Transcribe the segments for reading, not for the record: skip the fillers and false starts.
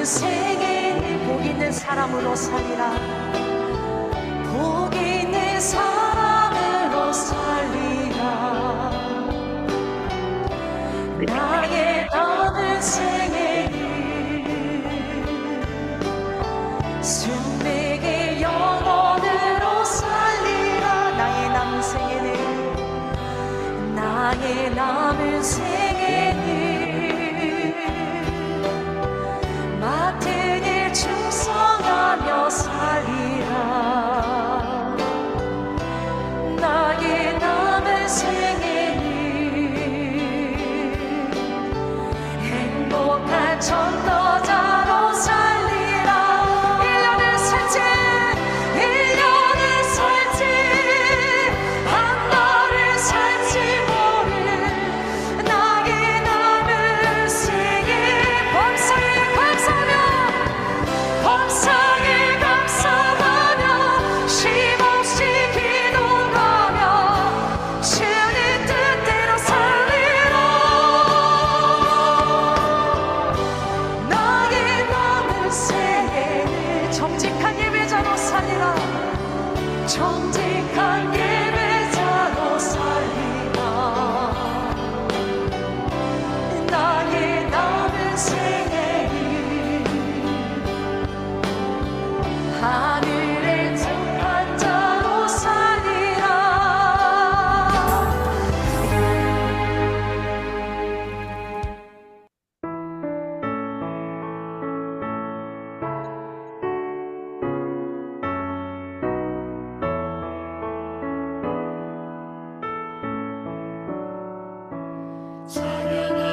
생에 복 있는 사람으로 살리라. 복 있는 사람으로 살리라. 나의 남은 생에는 순백의 영혼으로 살리라. 나의 남은 생에는, 나의 남은 생에는 맡은 일 충성하며 살리라. 나의 남은 생에는 행복한 전도자로 살리라. 1년을 살지, 1년을 살지, 한 달을 살지 모를 나의 남은 생에 범사에 감사하며 쉼없이 기도하며 주님 뜻대로 살리라. 나의 남은 생에는 정직한 예배자로 살리라. 정직한 예배자로 살리라. 나의 남은 생에는 하늘의 착한 자로 살리라.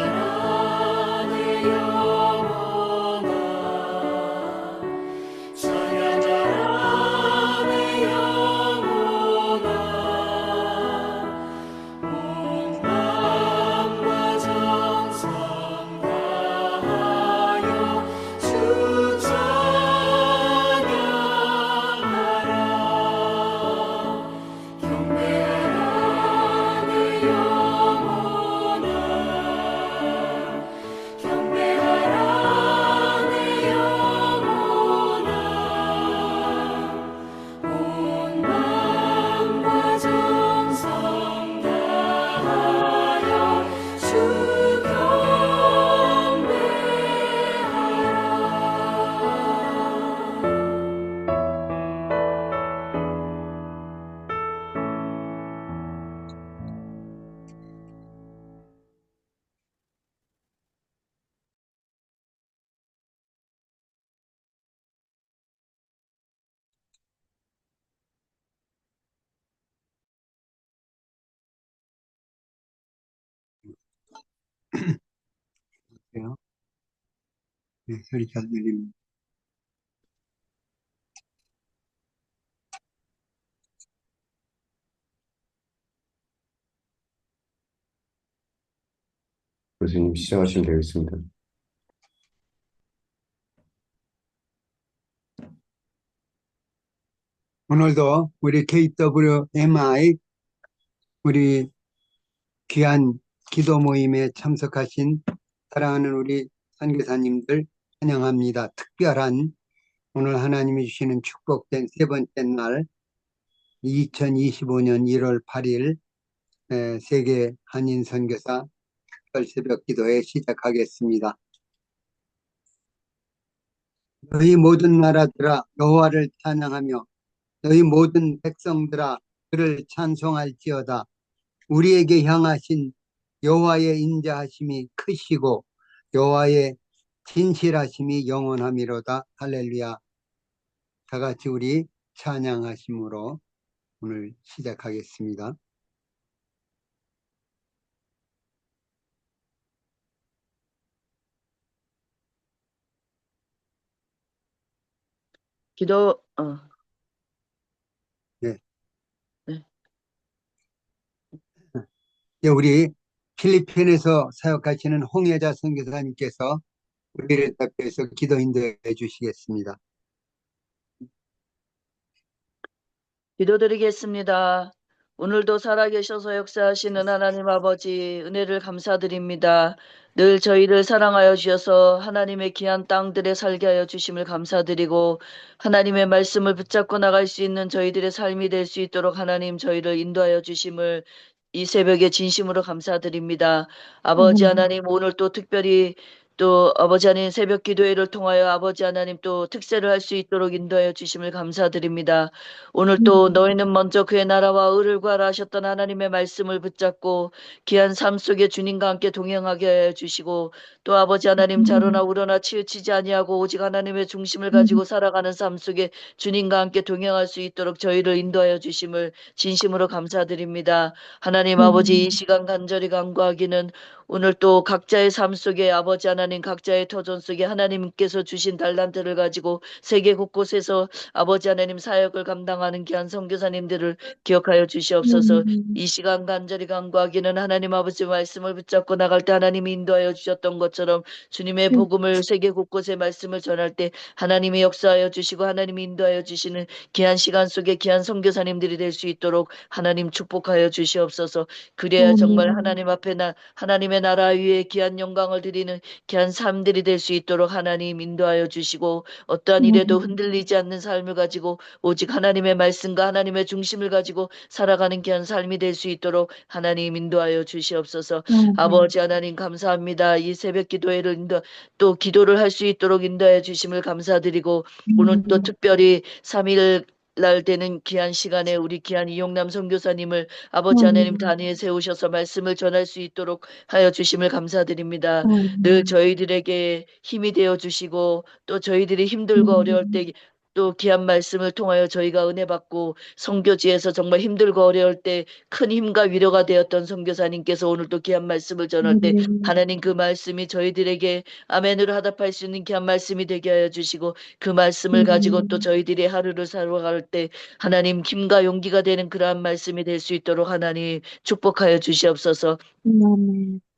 찬양하라 내 영혼아, 찬양하라 내 영혼아. 온 마음과 정성 다하여 주 찬양하라. 경배하라 내 영혼아, 경배하라 내 영혼아. 온 마음과 정성 다하여 주 네, 소리 잘 들립니다. 교수님 시작하시면 되겠습니다. 오늘도 우리 KWMI 우리 귀한 기도 모임에 참석하신 사랑하는 우리 선교사님들 환영합니다. 특별한 오늘 하나님이 주시는 축복된 세 번째 날 2025년 1월 8일 세계 한인 선교사 특별 새벽 기도회 시작하겠습니다. 너희 모든 나라들아 여호와를 찬양하며 너희 모든 백성들아 그를 찬송할지어다. 우리에게 향하신 여호와의 인자하심이 크시고 여호와의 진실하심이 영원함이로다. 할렐루야. 다 같이 우리 찬양하심으로 오늘 시작하겠습니다. 기도, 네. 네. 네, 우리 필리핀에서 사역하시는 홍혜자 선교사님께서 우리를 대표해서 기도 인도해 주시겠습니다. 기도드리겠습니다. 오늘도 살아계셔서 역사하시는 하나님 아버지 은혜를 감사드립니다. 늘 저희를 사랑하여 주셔서 하나님의 귀한 땅들에 살게 하여 주심을 감사드리고 하나님의 말씀을 붙잡고 나갈 수 있는 저희들의 삶이 될 수 있도록 하나님 저희를 인도하여 주심을 이 새벽에 진심으로 감사드립니다. 아버지 하나님 오늘 또 특별히 또 아버지 하나님 새벽 기도회를 통하여 아버지 하나님 또 특세를 할 수 있도록 인도하여 주심을 감사드립니다. 오늘 또 너희는 먼저 그의 나라와 의를 구하라 하셨던 하나님의 말씀을 붙잡고 귀한 삶 속에 주님과 함께 동행하게 하여 주시고 또 아버지 하나님 자로나 우러나 치우치지 아니하고 오직 하나님의 중심을 가지고 살아가는 삶 속에 주님과 함께 동행할 수 있도록 저희를 인도하여 주심을 진심으로 감사드립니다. 하나님 아버지 이 시간 간절히 간구하기는 오늘 또 각자의 삶 속에 아버지 하나님 각자의 터전 속에 하나님께서 주신 달란트를 가지고 세계 곳곳에서 아버지 하나님 사역을 감당하는 귀한 선교사님들을 기억하여 주시옵소서. 이 시간 간절히 간구하기는 하나님 아버지 말씀을 붙잡고 나갈 때 하나님이 인도하여 주셨던 것처럼 주님의 복음을 세계 곳곳에 말씀을 전할 때 하나님이 역사하여 주시고 하나님이 인도하여 주시는 귀한 시간 속에 귀한 선교사님들이 될 수 있도록 하나님 축복하여 주시옵소서. 그래야 정말 하나님 앞에 하나님의 나라 위에 귀한 영광을 드리는 귀한 삶들이 될 수 있도록 하나님 인도하여 주시고 어떠한 일에도 흔들리지 않는 삶을 가지고 오직 하나님의 말씀과 하나님의 중심을 가지고 살아가는 귀한 삶이 될 수 있도록 하나님 인도하여 주시옵소서. 아버지 하나님 감사합니다. 이 새벽 기도회를 또 기도를 할 수 있도록 인도하여 주심을 감사드리고 오늘 또 특별히 3일 날 되는 귀한 시간에 우리 귀한 이용남 선교사님을 아버지 하나님 단위에 세우셔서 말씀을 전할 수 있도록 하여 주심을 감사드립니다. 늘 저희들에게 힘이 되어 주시고 또 저희들이 힘들고 어려울 때 또 귀한 말씀을 통하여 저희가 은혜 받고 선교지에서 정말 힘들고 어려울 때 큰 힘과 위로가 되었던 선교사님께서 오늘 또 귀한 말씀을 전할 때 하나님 그 말씀이 저희들에게 아멘으로 하답할 수 있는 귀한 말씀이 되게 하여 주시고 그 말씀을 가지고 또 저희들이 하루를 살아갈 때 하나님 힘과 용기가 되는 그러한 말씀이 될 수 있도록 하나님 축복하여 주시옵소서.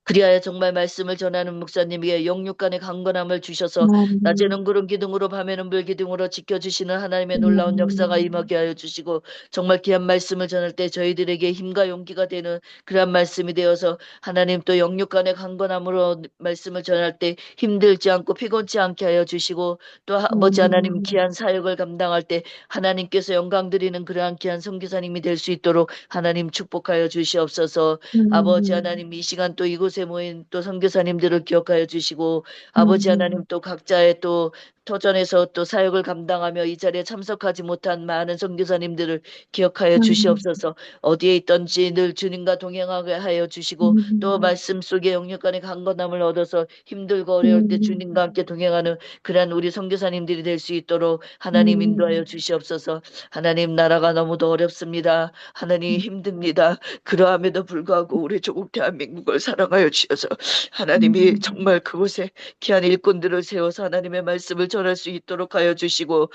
그리하여 정말 말씀을 전하는 목사님에게 영육간의 강건함을 주셔서 낮에는 구름 기둥으로 밤에는 불 기둥으로 지켜주시는 하나님의 놀라운 역사가 임하게 하여 주시고 정말 귀한 말씀을 전할 때 저희들에게 힘과 용기가 되는 그러한 말씀이 되어서 하나님 또 영육간의 강건함으로 말씀을 전할 때 힘들지 않고 피곤치 않게 하여 주시고 또 아버지 하나님 귀한 사역을 감당할 때 하나님께서 영광 드리는 그러한 귀한 선교사님이 될 수 있도록 하나님 축복하여 주시옵소서. 아버지 하나님 이 시간 또 이곳에 모인 또 선교사님들을 기억하여 주시고 아버지 하나님 또 각자의 또 터전에서 또 사역을 감당하며 이 자리에 참석하지 못한 많은 선교사님들을 기억하여 주시옵소서. 어디에 있던지 늘 주님과 동행하게 하여 주시고 또 말씀 속에 영육간의 강건함을 얻어서 힘들고 어려울 때 주님과 함께 동행하는 그러한 우리 선교사님들이 될 수 있도록 하나님 인도하여 주시옵소서. 하나님 나라가 너무도 어렵습니다. 하나님 힘듭니다. 그러함에도 불구하고 우리 조국 대한민국을 사랑하여 주셔서 하나님이 정말 그곳에 귀한 일꾼들을 세워서 하나님의 말씀을 전할 수 있도록 하여 주시고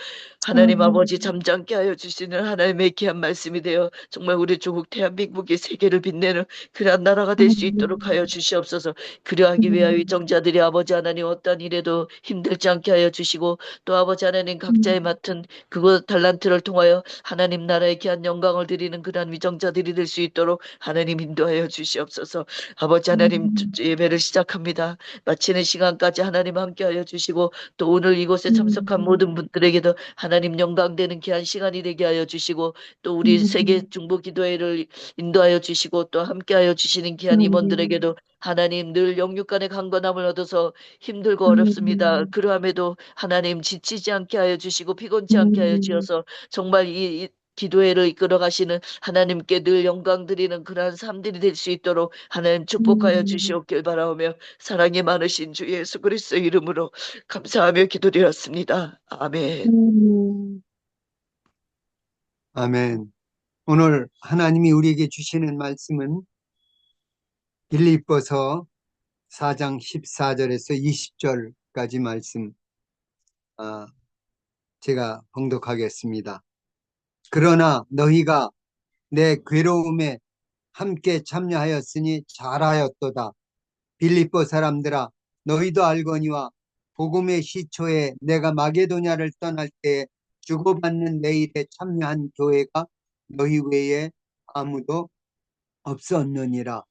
하나님 아버지 잠잠케 하여 주시는 하나님의 귀한 말씀이 되어 정말 우리 조국 대한민국이 세계를 빛내는 그러한 나라가 될 수 있도록 하여 주시옵소서. 그러하기 위하여 위정자들이 아버지 하나님 어떤 일에도 힘들지 않게 하여 주시고 또 아버지 하나님 각자의 맡은 그것 달란트를 통하여 하나님 나라의 귀한 영광을 드리는 그러한 위정자들이 될 수 있도록 하나님 인도하여 주시옵소서. 아버지 하나님 예배를 시작합니다. 마치는 시간까지 하나님 함께하여 주시고 또 오늘 이곳에 참석한 모든 분들에게도 하나님 영광되는 귀한 시간이 되게 하여 주시고 또 우리 세계 중보 기도회를 인도하여 주시고 또 함께하여 주시는 귀한 임원들에게도 하나님 늘 영육간의 강건함을 얻어서 힘들고 어렵습니다. 그러함에도 하나님 지치지 않게 하여 주시고 피곤치 않게 하여 주셔서 정말 이 기도회를 이끌어 가시는 하나님께 늘 영광 드리는 그러한 삶들이 될 수 있도록 하나님 축복하여 주시옵길 바라오며 사랑이 많으신 주 예수 그리스도 이름으로 감사하며 기도드렸습니다. 아멘. 아멘. 오늘 하나님이 우리에게 주시는 말씀은 빌립보서 4장 14절에서 20절까지 말씀 제가 봉독하겠습니다. 그러나 너희가 내 괴로움에 함께 참여하였으니 잘하였도다. 빌립보 사람들아 너희도 알거니와 복음의 시초에 내가 마게도냐를 떠날 때 주고받는 내 일에 참여한 교회가 너희 외에 아무도 없었느니라.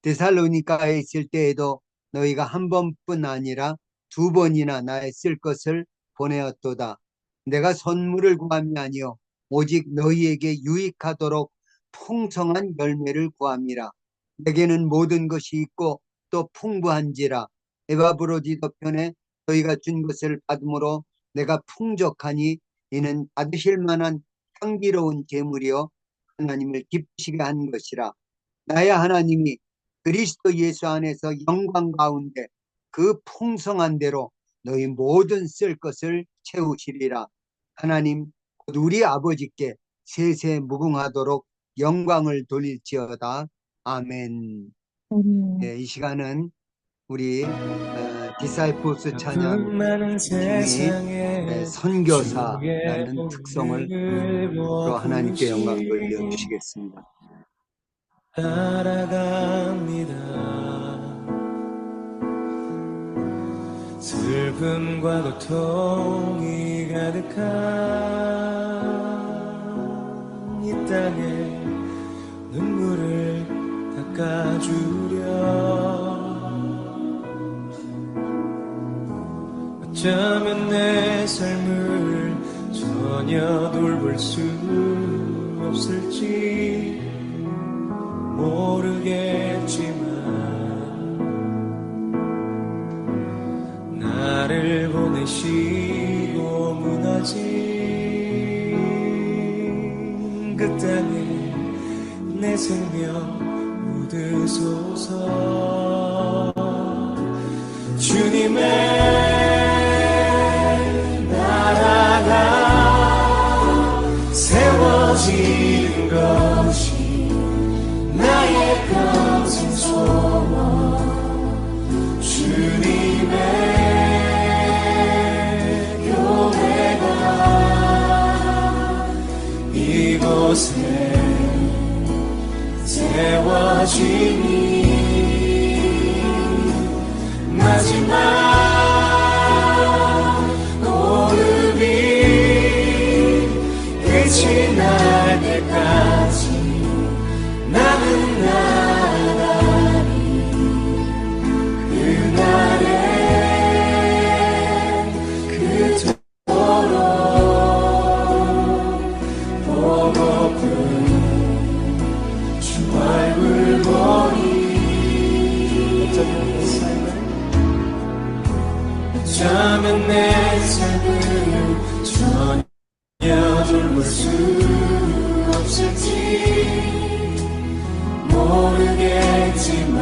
데살로니가에 있을 때에도 너희가 한 번뿐 아니라 두 번이나 나의 쓸 것을 보내었도다. 내가 선물을 구함이 아니요 오직 너희에게 유익하도록 풍성한 열매를 구함이라. 내게는 모든 것이 있고 또 풍부한지라. 에바브로디도 편에 너희가 준 것을 받음으로 내가 풍족하니 이는 받으실 만한 향기로운 제물이요 하나님을 기쁘시게 한 것이라. 나의 하나님이 그리스도 예수 안에서 영광 가운데 그 풍성한 대로 너희 모든 쓸 것을 채우시리라. 하나님 곧 우리 아버지께 세세 무궁하도록 영광을 돌릴지어다. 아멘. 네, 이 시간은 우리 디사이플스 찬양 중에 선교사라는 특성을 또 하나님께 영광 돌려주시겠습니다. 따라갑니다. 슬픔과 고통이 가득한 이 땅에 눈물을 닦아주려. 어쩌면 내 삶을 전혀 돌볼 수 없을지 모르겠지만 나를 보내시고 무너진 그 땅에 내 생명 묻으소서. 주님의 나라가 세워지는 것이 나의 평생 소원. 주님의 교회가 이곳에 세워지니 마지막 오름이 끝이 날 때까지 나는 나가리. 그날에 그토록 보고픈 주 얼굴 보니 어쩌면 내 삶을 전혀 돌볼 수 없을지 모르겠지만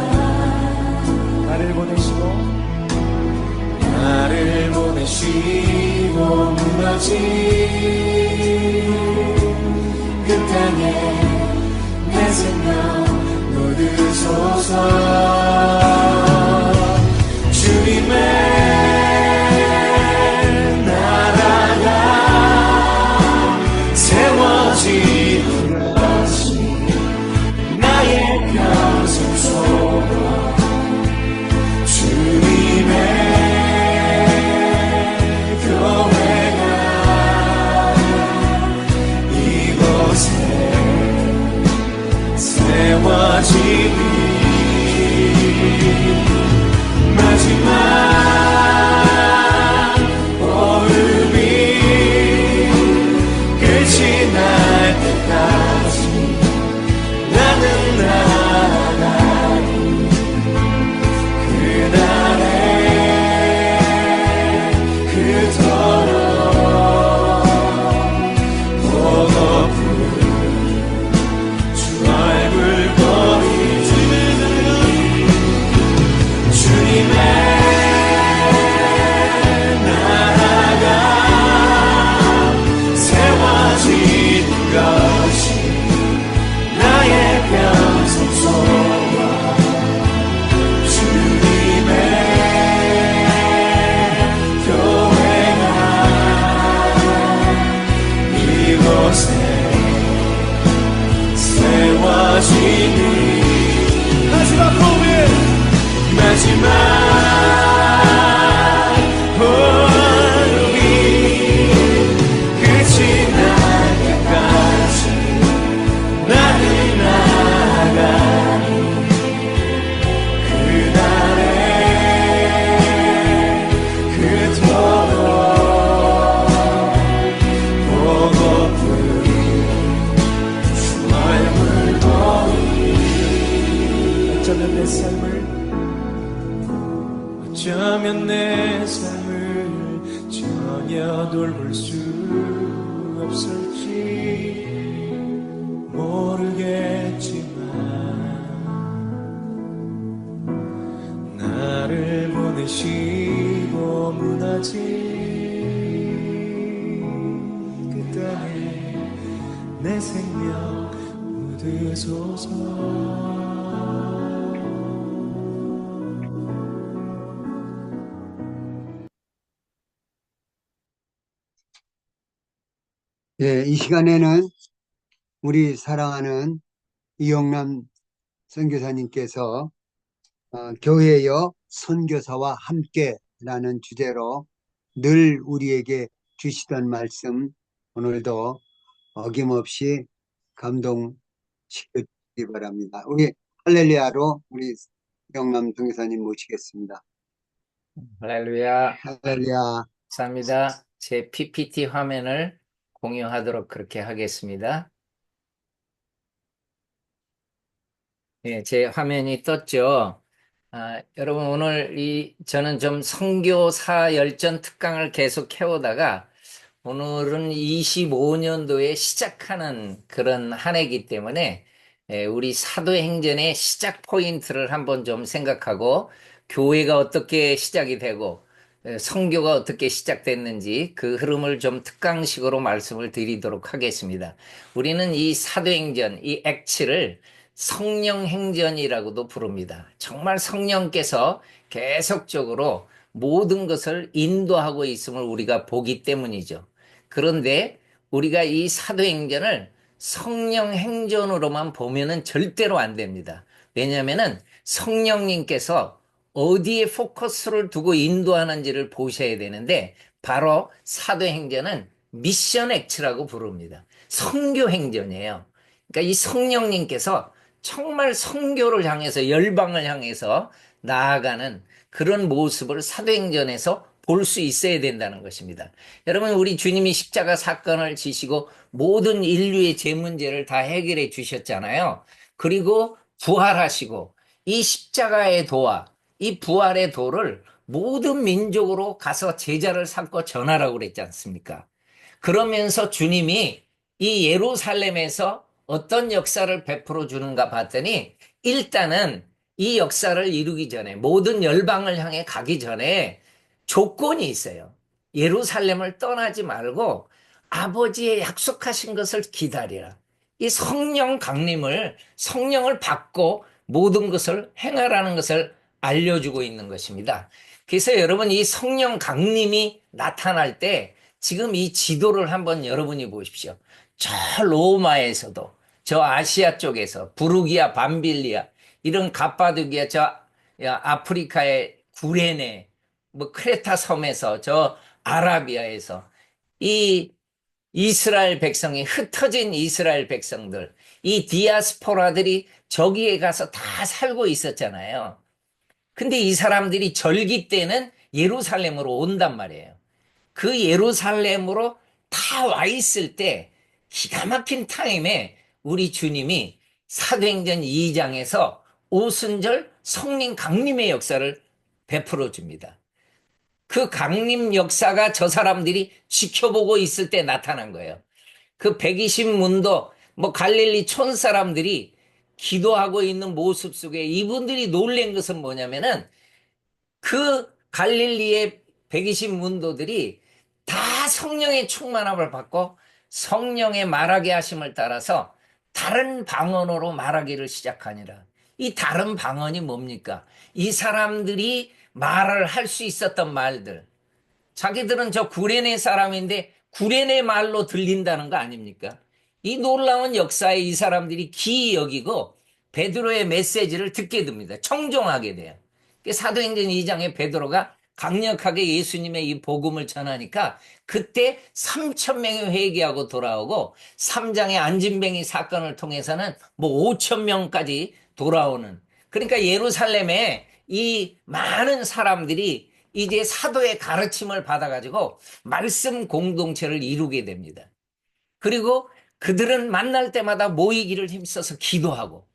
나를 보내시고 무너진 그 땅에 내 생명 묻으소서. 주님의 나라가 세워지는 것이 나의 평생 소원. 주님의 교회가 이곳에 세워지니 어쩌면 내 삶을 전혀 돌볼 수 없을지 모르겠지만 나를 보내시고 무너진 그 땅에 내 생명 묻으소서. 예, 이 시간에는 우리 사랑하는 이용남 선교사님께서 교회여 선교사와 함께라는 주제로 늘 우리에게 주시던 말씀 오늘도 어김없이 감동시켜주시기 바랍니다. 우리 할렐루야로 우리 이용남 선교사님 모시겠습니다. 할렐루야. 할렐루야. 감사합니다. 제 PPT 화면을 공유하도록 그렇게 하겠습니다. 예, 제 화면이 떴죠. 여러분 오늘 저는 좀 선교사 열전 특강을 계속 해오다가 오늘은 25년도에 시작하는 그런 한 해이기 때문에 우리 사도행전의 시작 포인트를 한번 좀 생각하고 교회가 어떻게 시작이 되고 선교가 어떻게 시작됐는지 그 흐름을 좀 특강식으로 말씀을 드리도록 하겠습니다. 우리는 이 사도행전, 이 액츠를 성령행전이라고도 부릅니다. 정말 성령께서 계속적으로 모든 것을 인도하고 있음을 우리가 보기 때문이죠. 그런데 우리가 이 사도행전을 성령행전으로만 보면은 절대로 안 됩니다. 왜냐하면은 성령님께서 어디에 포커스를 두고 인도하는지를 보셔야 되는데 바로 사도행전은 미션 액츠라고 부릅니다. 선교행전이에요. 그러니까 이 성령님께서 정말 선교를 향해서 열방을 향해서 나아가는 그런 모습을 사도행전에서 볼 수 있어야 된다는 것입니다. 여러분 우리 주님이 십자가 사건을 지시고 모든 인류의 죄 문제를 다 해결해 주셨잖아요. 그리고 부활하시고 이 십자가의 도와 이 부활의 도를 모든 민족으로 가서 제자를 삼고 전하라고 그랬지 않습니까? 그러면서 주님이 이 예루살렘에서 어떤 역사를 베풀어 주는가 봤더니 일단은 이 역사를 이루기 전에 모든 열방을 향해 가기 전에 조건이 있어요. 예루살렘을 떠나지 말고 아버지의 약속하신 것을 기다리라. 이 성령을 받고 모든 것을 행하라는 것을 알려주고 있는 것입니다. 그래서 여러분 이 성령 강림이 나타날 때 지금 이 지도를 한번 여러분이 보십시오. 저 로마에서도 저 아시아 쪽에서 부르기아, 밤빌리아 이런 갑바도기아 저 아프리카의 구레네 뭐 크레타 섬에서 저 아라비아에서 이 이스라엘 백성이 흩어진 이스라엘 백성들 이 디아스포라들이 저기에 가서 다 살고 있었잖아요. 근데 이 사람들이 절기 때는 예루살렘으로 온단 말이에요. 그 예루살렘으로 다 와 있을 때 기가 막힌 타임에 우리 주님이 사도행전 2장에서 오순절 성령 강림의 역사를 베풀어 줍니다. 그 강림 역사가 저 사람들이 지켜보고 있을 때 나타난 거예요. 그 120문도 뭐 갈릴리 촌 사람들이 기도하고 있는 모습 속에 이분들이 놀란 것은 뭐냐면은 그 갈릴리의 120문도들이 다 성령의 충만함을 받고 성령의 말하게 하심을 따라서 다른 방언으로 말하기를 시작하니라. 이 다른 방언이 뭡니까? 이 사람들이 말을 할 수 있었던 말들. 자기들은 저 구레네 사람인데 구레네 말로 들린다는 거 아닙니까? 이 놀라운 역사에 이 사람들이 기이 여기고 베드로의 메시지를 듣게 됩니다. 청종하게 돼요. 사도행전 2장에 베드로가 강력하게 예수님의 이 복음을 전하니까 그때 3,000명이 회개하고 돌아오고 3장의 안진뱅이 사건을 통해서는 뭐 5,000명까지 돌아오는, 그러니까 예루살렘에 이 많은 사람들이 이제 사도의 가르침을 받아가지고 말씀 공동체를 이루게 됩니다. 그리고 그들은 만날 때마다 모이기를 힘써서 기도하고,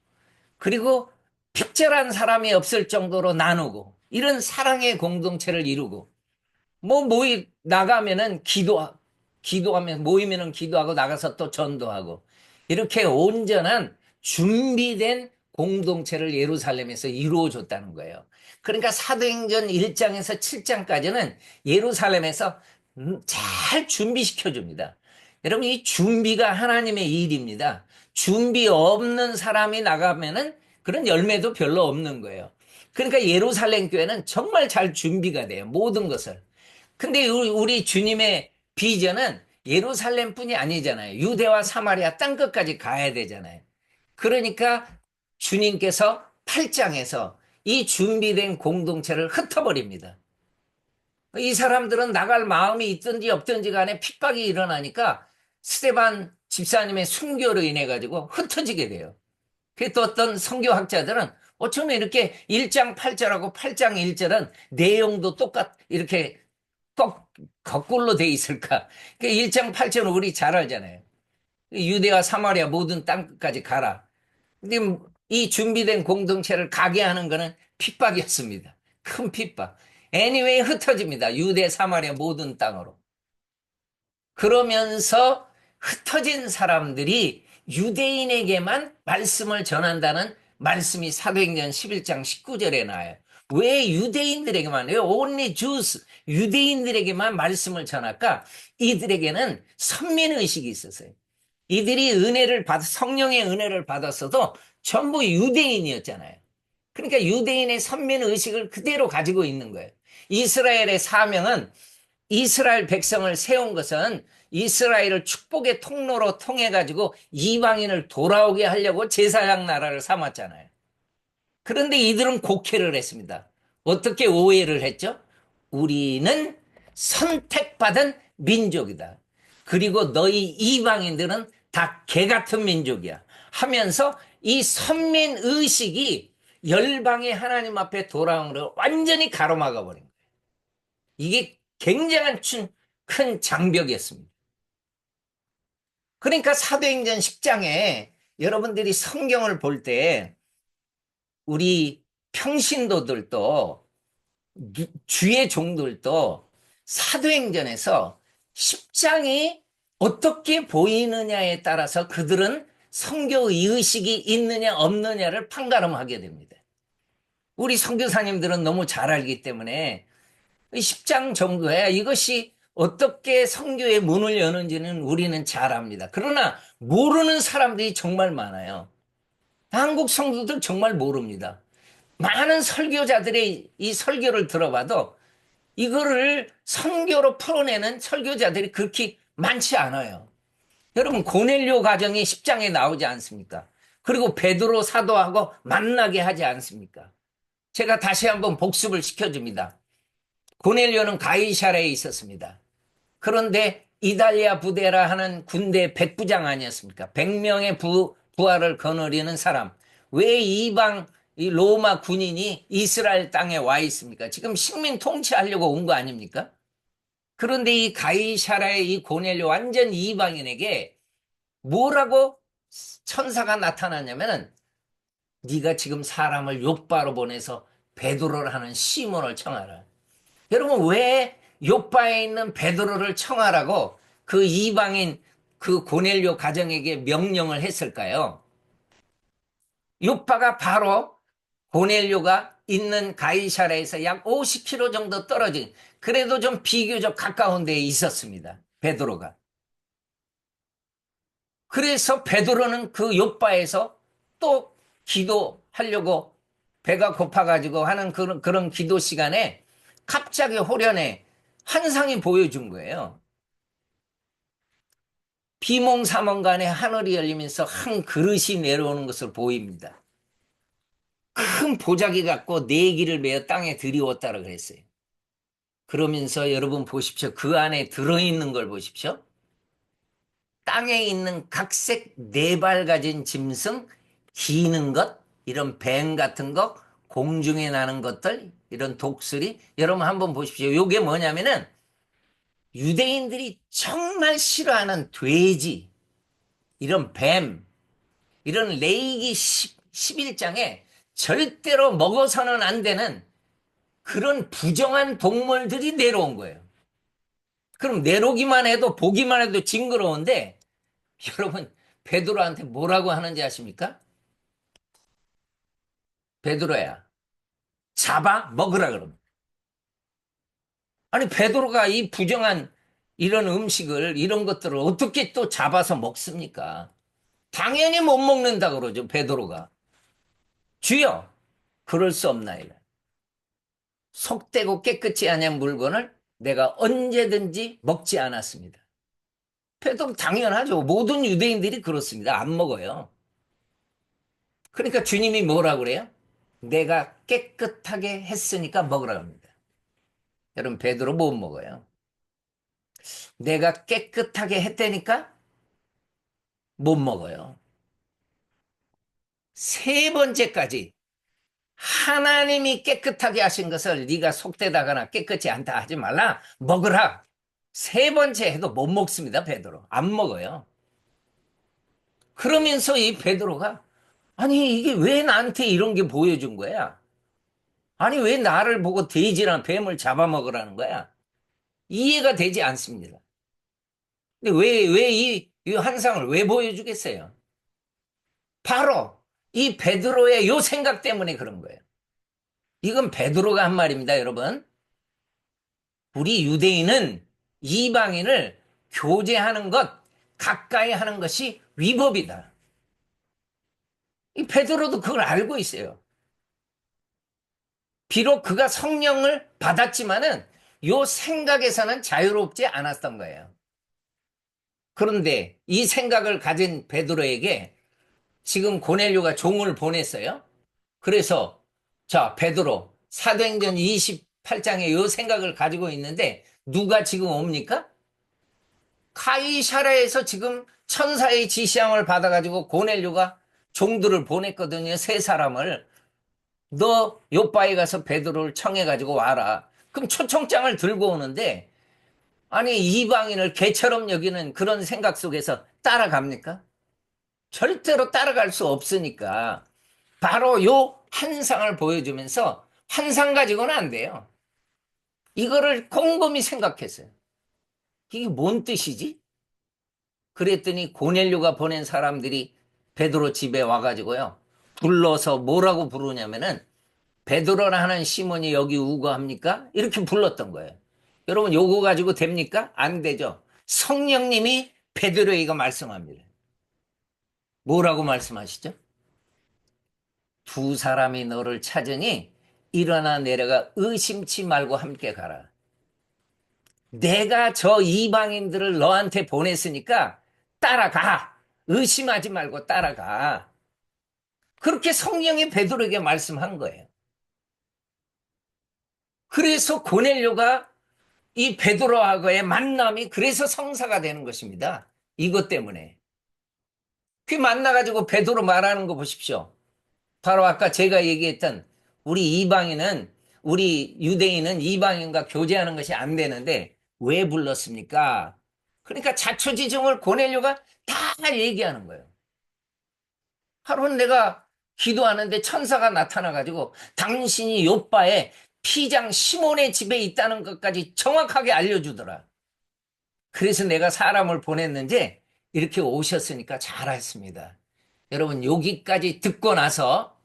그리고 특별한 사람이 없을 정도로 나누고, 이런 사랑의 공동체를 이루고 나가면은 기도하면 모이면은 기도하고 나가서 또 전도하고 이렇게 온전한 준비된 공동체를 예루살렘에서 이루어줬다는 거예요. 그러니까 사도행전 1장에서 7장까지는 예루살렘에서 잘 준비시켜 줍니다. 여러분, 이 준비가 하나님의 일입니다. 준비 없는 사람이 나가면은 그런 열매도 별로 없는 거예요. 그러니까 예루살렘 교회는 정말 잘 준비가 돼요. 모든 것을. 근데 우리 주님의 비전은 예루살렘뿐이 아니잖아요. 유대와 사마리아 땅끝까지 가야 되잖아요. 그러니까 주님께서 8장에서 이 준비된 공동체를 흩어버립니다. 이 사람들은 나갈 마음이 있든지 없든지 간에 핍박이 일어나니까 스데반 집사님의 순교로 인해 가지고 흩어지게 돼요. 그래서 또 어떤 선교학자들은 어쩌면 이렇게 1장 8절하고 8장 1절은 내용도 이렇게 꼭 거꾸로 돼 있을까? 그 1장 8절은 우리 잘 알잖아요. 유대와 사마리아 모든 땅까지 가라. 근데 이 준비된 공동체를 가게 하는 거는 핍박이었습니다. 큰 핍박. anyway 흩어집니다. 유대, 사마리아 모든 땅으로. 그러면서 흩어진 사람들이 유대인에게만 말씀을 전한다는 말씀이 사도행전 11장 19절에 나와요. 왜 유대인들에게만, 왜 only Jews, 유대인들에게만 말씀을 전할까? 이들에게는 선민의식이 있었어요. 이들이 성령의 은혜를 받았어도 전부 유대인이었잖아요. 그러니까 유대인의 선민의식을 그대로 가지고 있는 거예요. 이스라엘의 사명은 이스라엘 백성을 세운 것은 이스라엘을 축복의 통로로 통해 가지고 이방인을 돌아오게 하려고 제사장 나라를 삼았잖아요. 그런데 이들은 곡해를 했습니다. 어떻게 오해를 했죠? 우리는 선택받은 민족이다. 그리고 너희 이방인들은 다 개 같은 민족이야. 하면서 이 선민의식이 열방의 하나님 앞에 돌아오는 걸 완전히 가로막아 버린 거예요. 이게 굉장한 큰 장벽이었습니다. 그러니까 사도행전 10장에 여러분들이 성경을 볼 때 우리 평신도들도 주의 종들도 사도행전에서 10장이 어떻게 보이느냐에 따라서 그들은 선교 의식이 있느냐 없느냐를 판가름하게 됩니다. 우리 선교사님들은 너무 잘 알기 때문에 10장 정도에 이것이 어떻게 선교의 문을 여는지는 우리는 잘 압니다. 그러나 모르는 사람들이 정말 많아요. 한국 성도들 정말 모릅니다. 많은 설교자들의 이 설교를 들어봐도 이거를 선교로 풀어내는 설교자들이 그렇게 많지 않아요. 여러분, 고넬료 가정이 10장에 나오지 않습니까? 그리고 베드로 사도하고 만나게 하지 않습니까? 제가 다시 한번 복습을 시켜줍니다. 고넬료는 가이사랴에 있었습니다. 그런데 이달리아 부대라 하는 군대 백부장 아니었습니까? 100명의 부하를 거느리는 사람. 왜 이방 로마 군인이 이스라엘 땅에 와 있습니까? 지금 식민 통치하려고 온 거 아닙니까? 그런데 이 가이사랴의 이 고넬료 완전 이방인에게 뭐라고 천사가 나타나냐면은 네가 지금 사람을 욥바로 보내서 베드로를 하는 시몬을 청하라. 여러분, 왜 욥바에 있는 베드로를 청하라고 그 이방인 그 고넬료 가정에게 명령을 했을까요? 욥바가 바로 고넬료가 있는 가이사랴에서 약 50km 정도 떨어진, 그래도 좀 비교적 가까운 데에 있었습니다. 베드로가. 그래서 베드로는 그 욥바에서 또 기도하려고 배가 고파가지고 하는 그런 기도 시간에 갑자기 호련에 환상이 보여준 거예요. 비몽사몽간에 하늘이 열리면서 한 그릇이 내려오는 것을 보입니다. 큰 보자기 갖고 네기를 메어 땅에 들이웠다고 그랬어요. 그러면서 여러분 보십시오. 그 안에 들어있는 걸 보십시오. 땅에 있는 각색 4발 가진 짐승, 기는 것, 이런 뱀 같은 것, 공중에 나는 것들, 이런 독수리. 여러분 한번 보십시오. 이게 뭐냐면은 유대인들이 정말 싫어하는 돼지, 이런 뱀, 이런 레위기 11장에 절대로 먹어서는 안 되는 그런 부정한 동물들이 내려온 거예요. 그럼 내려오기만 해도 보기만 해도 징그러운데 여러분 베드로한테 뭐라고 하는지 아십니까? 베드로야, 잡아 먹으라 그럽니다. 아니 베드로가 이 부정한 이런 음식을 이런 것들을 어떻게 또 잡아서 먹습니까? 당연히 못 먹는다 그러죠, 베드로가. 주여, 그럴 수 없나이다. 속되고 깨끗이 아니한 물건을 내가 언제든지 먹지 않았습니다. 베드로 당연하죠. 모든 유대인들이 그렇습니다. 안 먹어요. 그러니까 주님이 뭐라 그래요? 내가 깨끗하게 했으니까 먹으라 합니다. 여러분 베드로 못 먹어요. 내가 깨끗하게 했다니까 못 먹어요. 세 번째까지 하나님이 깨끗하게 하신 것을 네가 속되다거나 깨끗이 않다 하지 말라. 먹으라. 세 번째 해도 못 먹습니다. 베드로. 안 먹어요. 그러면서 이 베드로가 아니 이게 왜 나한테 이런 게 보여준 거야? 아니 왜 나를 보고 돼지랑 뱀을 잡아먹으라는 거야? 이해가 되지 않습니다. 근데 왜 이 환상을 왜 보여주겠어요? 바로 이 베드로의 요 생각 때문에 그런 거예요. 이건 베드로가 한 말입니다, 여러분. 우리 유대인은 이방인을 교제하는 것, 가까이 하는 것이 위법이다. 이 베드로도 그걸 알고 있어요. 비록 그가 성령을 받았지만은 요 생각에서는 자유롭지 않았던 거예요. 그런데 이 생각을 가진 베드로에게 지금 고넬료가 종을 보냈어요. 그래서 자, 베드로 사도행전 28장에 이 생각을 가지고 있는데 누가 지금 옵니까? 카이사랴에서 지금 천사의 지시함을 받아가지고 고넬료가 종들을 보냈거든요. 세 사람을. 너 요바에 가서 베드로를 청해가지고 와라. 그럼 초청장을 들고 오는데 아니 이방인을 개처럼 여기는 그런 생각 속에서 따라갑니까? 절대로 따라갈 수 없으니까 바로 요 환상을 보여주면서 환상 가지고는 안 돼요. 이거를 곰곰이 생각했어요. 이게 뭔 뜻이지? 그랬더니 고넬료가 보낸 사람들이 베드로 집에 와가지고요. 불러서 뭐라고 부르냐면은 베드로라는 시몬이 여기 우거합니까? 이렇게 불렀던 거예요. 여러분 요거 가지고 됩니까? 안 되죠. 성령님이 베드로에게 말씀합니다. 뭐라고 말씀하시죠? 두 사람이 너를 찾으니 일어나 내려가 의심치 말고 함께 가라. 내가 저 이방인들을 너한테 보냈으니까 따라가. 의심하지 말고 따라가. 그렇게 성령이 베드로에게 말씀한 거예요. 그래서 고넬료가 이 베드로하고의 만남이 그래서 성사가 되는 것입니다. 이것 때문에. 그 만나가지고 베드로 말하는 거 보십시오. 바로 아까 제가 얘기했던 우리 유대인은 이방인과 교제하는 것이 안 되는데 왜 불렀습니까? 그러니까 자초지종을 고넬료가 다 얘기하는 거예요. 하루는 내가 기도하는데 천사가 나타나가지고 당신이 요바에 피장 시몬의 집에 있다는 것까지 정확하게 알려주더라. 그래서 내가 사람을 보냈는지 이렇게 오셨으니까 잘했습니다. 여러분 여기까지 듣고 나서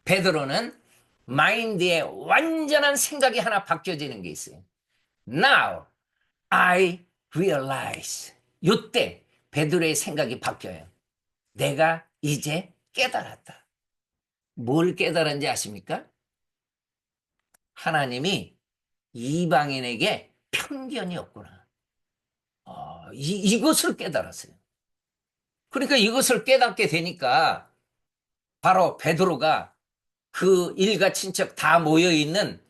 베드로는 마인드에 완전한 생각이 하나 바뀌어지는 게 있어요. Now I realize. 요때 베드로의 생각이 바뀌어요. 내가 이제 깨달았다. 뭘 깨달은지 아십니까? 하나님이 이방인에게 편견이 없구나. 이것을 깨달았어요. 그러니까 이것을 깨닫게 되니까 바로 베드로가 그 일가 친척 다 모여있는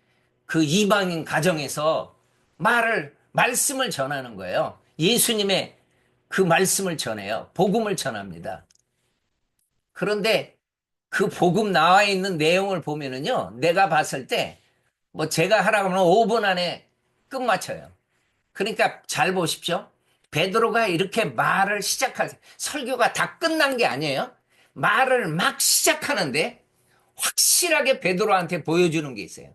그 이방인 가정에서 말씀을 전하는 거예요. 예수님의 그 말씀을 전해요. 복음을 전합니다. 그런데 그 복음 나와 있는 내용을 보면은요, 내가 봤을 때, 뭐 제가 하라고 하면 5분 안에 끝마쳐요. 그러니까 잘 보십시오. 베드로가 이렇게 말을 설교가 다 끝난 게 아니에요. 말을 막 시작하는데 확실하게 베드로한테 보여주는 게 있어요.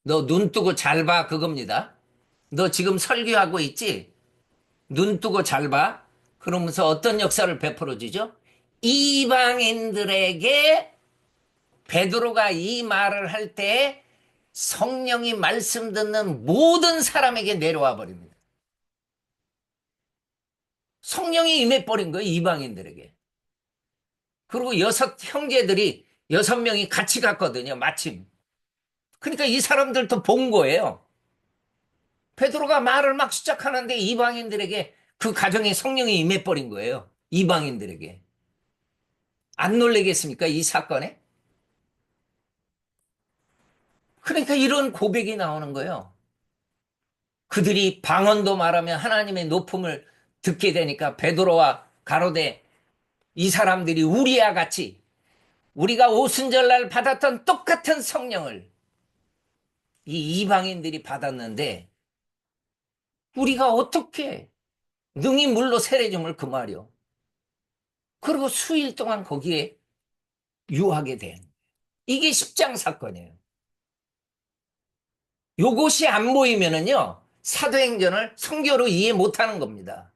너 눈 뜨고 잘 봐, 그겁니다. 너 지금 설교하고 있지? 눈 뜨고 잘 봐. 그러면서 어떤 역사를 베풀어 주죠? 이방인들에게 베드로가 이 말을 할 때 성령이 말씀 듣는 모든 사람에게 내려와 버립니다. 성령이 임해버린 거예요, 이방인들에게. 그리고 6형제들이 6명이 같이 갔거든요, 마침. 그러니까 이 사람들도 본 거예요. 베드로가 말을 막 시작하는데 이방인들에게 그 가정에 성령이 임해버린 거예요. 이방인들에게. 안 놀라겠습니까, 이 사건에? 그러니까 이런 고백이 나오는 거예요. 그들이 방언도 말하며 하나님의 높음을 듣게 되니까 베드로와 가로되 이 사람들이 우리와 같이 우리가 오순절날 받았던 똑같은 성령을 이 이방인들이 받았는데 우리가 어떻게 능히 물로 세례줌을 그 말이요. 그리고 수일 동안 거기에 유하게 된 이게 십장 사건이에요. 요것이 안 보이면은요 사도행전을 성경으로 이해 못하는 겁니다.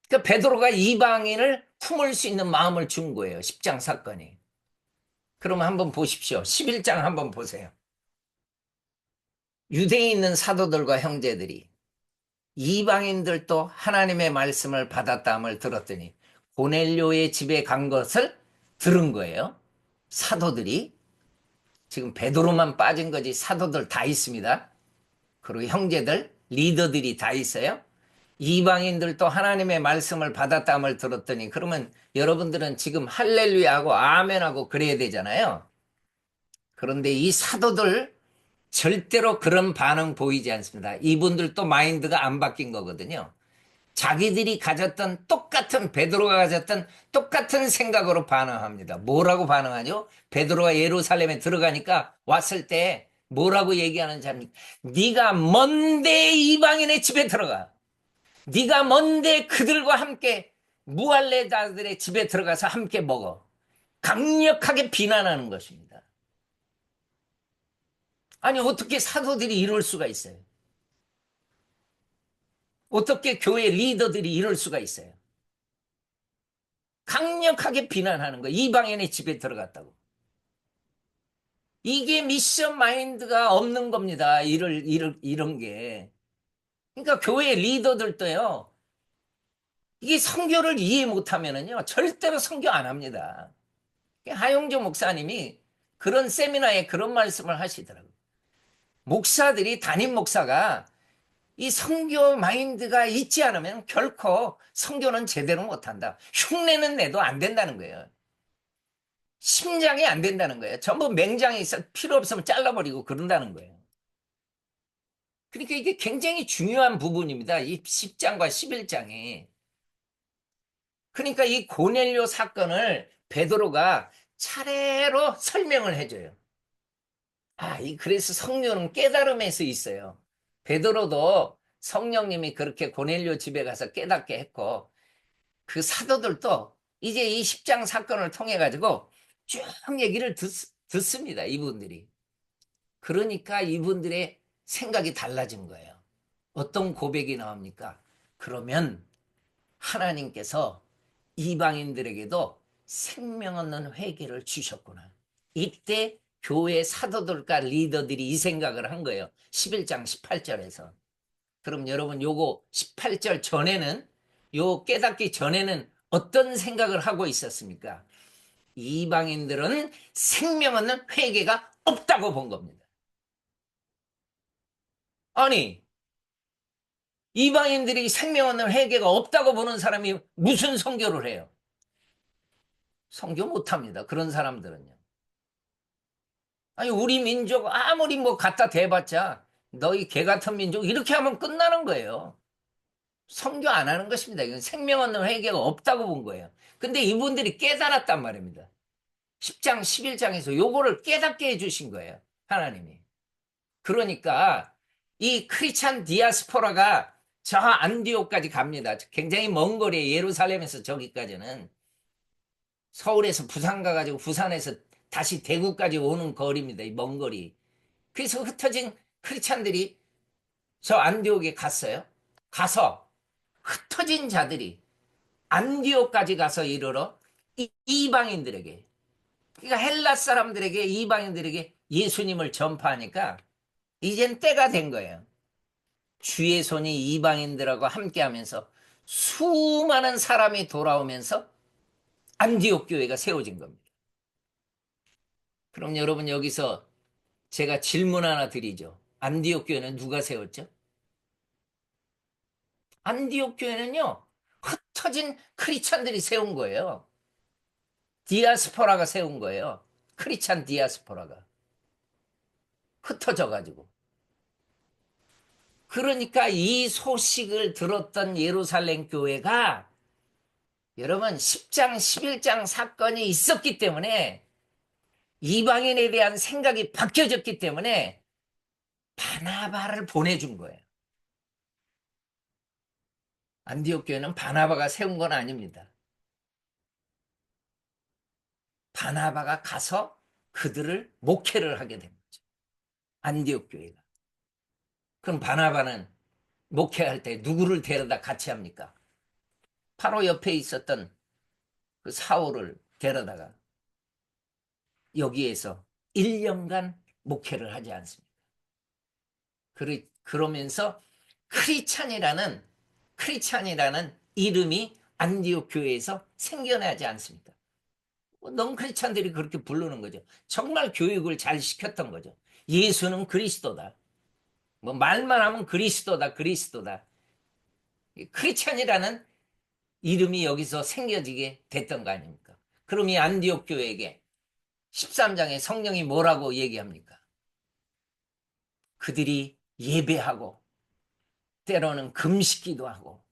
그러니까 베드로가 이방인을 품을 수 있는 마음을 준 거예요. 십장 사건이. 그러면 한번 보십시오. 11장 한번 보세요. 유대에 있는 사도들과 형제들이 이방인들도 하나님의 말씀을 받았다함을 들었더니 고넬료의 집에 간 것을 들은 거예요. 사도들이. 지금 베드로만 빠진 거지 사도들 다 있습니다. 그리고 형제들, 리더들이 다 있어요. 이방인들도 하나님의 말씀을 받았다함을 들었더니 그러면 여러분들은 지금 할렐루야하고 아멘하고 그래야 되잖아요. 그런데 이 사도들 절대로 그런 반응 보이지 않습니다. 이분들도 마인드가 안 바뀐 거거든요. 자기들이 가졌던 똑같은 베드로가 가졌던 똑같은 생각으로 반응합니다. 뭐라고 반응하죠? 베드로가 예루살렘에 들어가니까 왔을 때 뭐라고 얘기하는지 압니까? 네가 먼데 이방인의 집에 들어가. 네가 먼데 그들과 함께 무할레자들의 집에 들어가서 함께 먹어. 강력하게 비난하는 것입니다. 아니 어떻게 사도들이 이럴 수가 있어요? 어떻게 교회 리더들이 이럴 수가 있어요? 강력하게 비난하는 거예요. 이방인의 집에 들어갔다고. 이게 미션 마인드가 없는 겁니다. 이런 게. 그러니까 교회 리더들도요. 이게 성경을 이해 못하면은요. 절대로 성경 안 합니다. 하용조 목사님이 그런 세미나에 그런 말씀을 하시더라고요. 목사들이, 담임 목사가 이 성교 마인드가 있지 않으면 결코 성교는 제대로 못한다. 흉내는 내도 안 된다는 거예요. 심장이 안 된다는 거예요. 전부 맹장이 있어 필요 없으면 잘라버리고 그런다는 거예요. 그러니까 이게 굉장히 중요한 부분입니다. 이 10장과 11장이. 그러니까 이 고넬료 사건을 베드로가 차례로 설명을 해줘요. 그래서 성령은 깨달음에서 있어요. 베드로도 성령님이 그렇게 고넬료 집에 가서 깨닫게 했고 그 사도들도 이제 이 10장 사건을 통해 가지고 쭉 얘기를 듣습니다. 이분들이. 그러니까 이분들의 생각이 달라진 거예요. 어떤 고백이 나옵니까? 그러면 하나님께서 이방인들에게도 생명 없는 회개를 주셨구나. 이때 교회 사도들과 리더들이 이 생각을 한 거예요. 11장 18절에서. 그럼 여러분 요거 18절 전에는 요 깨닫기 전에는 어떤 생각을 하고 있었습니까? 이방인들은 생명 없는 회개가 없다고 본 겁니다. 아니 이방인들이 생명 없는 회개가 없다고 보는 사람이 무슨 선교를 해요? 선교 못합니다. 그런 사람들은요. 아니 우리 민족 아무리 뭐 갖다 대봤자 너희 개 같은 민족 이렇게 하면 끝나는 거예요. 선교 안 하는 것입니다. 이건 생명 없는 회개가 없다고 본 거예요. 근데 이분들이 깨달았단 말입니다. 10장 11장에서 요거를 깨닫게 해주신 거예요. 하나님이. 그러니까 이 크리스찬 디아스포라가 저 안디옥까지 갑니다. 굉장히 먼 거리에 예루살렘에서 저기까지는 서울에서 부산 가가지고 부산에서 다시 대구까지 오는 거리입니다. 이 먼 거리. 그래서 흩어진 크리스찬들이 저 안디옥에 갔어요. 가서 흩어진 자들이 안디옥까지 가서 이르러 이방인들에게, 그러니까 헬라 사람들에게, 이방인들에게 예수님을 전파하니까 이젠 때가 된 거예요. 주의 손이 이방인들하고 함께 하면서 수많은 사람이 돌아오면서 안디옥 교회가 세워진 겁니다. 그럼 여러분, 여기서 제가 질문 하나 드리죠. 안디옥 교회는 누가 세웠죠? 안디옥 교회는요, 흩어진 크리스찬들이 세운 거예요. 디아스포라가 세운 거예요. 크리스찬 디아스포라가 흩어져가지고. 그러니까 이 소식을 들었던 예루살렘 교회가, 여러분, 10장 11장 사건이 있었기 때문에, 이방인에 대한 생각이 바뀌어졌기 때문에 바나바를 보내준 거예요. 안디옥 교회는 바나바가 세운 건 아닙니다. 바나바가 가서 그들을 목회를 하게 된 거죠. 안디옥 교회가. 그럼 바나바는 목회할 때 누구를 데려다 같이 합니까? 바로 옆에 있었던 그 사울을 데려다가 여기에서 1년간 목회를 하지 않습니까? 그러면서 크리스찬이라는 이름이 안디옥 교회에서 생겨나지 않습니까? 넌크리스찬들이 그렇게 부르는 거죠. 정말 교육을 잘 시켰던 거죠. 예수는 그리스도다. 뭐 말만 하면 그리스도다. 크리스찬이라는 이름이 여기서 생겨지게 됐던 거 아닙니까? 그럼 이 안디옥 교회에게 13장에 성령이 뭐라고 얘기합니까? 그들이 예배하고 때로는 금식기도 하고,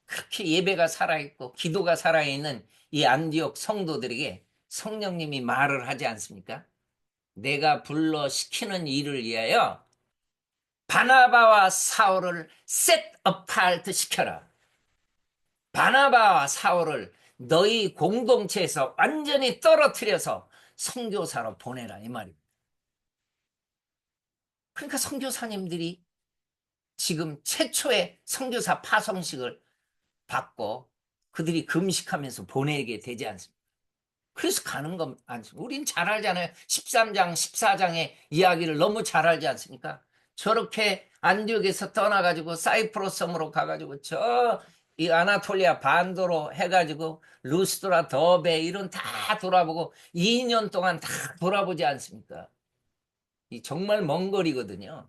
그렇게 예배가 살아있고 기도가 살아있는 이 안디옥 성도들에게 성령님이 말을 하지 않습니까? 내가 불러 시키는 일을 위하여 바나바와 사울을 셋 어파르트 시켜라. 바나바와 사울을 너희 공동체에서 완전히 떨어뜨려서 선교사로 보내라, 이 말입니다. 그러니까 선교사님들이 지금 최초의 선교사 파송식을 받고 그들이 금식하면서 보내게 되지 않습니까? 그래서 가는 건 아니죠. 우린 잘 알잖아요. 13장, 14장의 이야기를 너무 잘 알지 않습니까? 저렇게 안디옥에서 떠나가지고 사이프러스 섬으로 가가지고 이 아나톨리아 반도로 해가지고 루스드라, 더베 이런 다 돌아보고 2년 동안 다 돌아보지 않습니까? 이 정말 먼 거리거든요.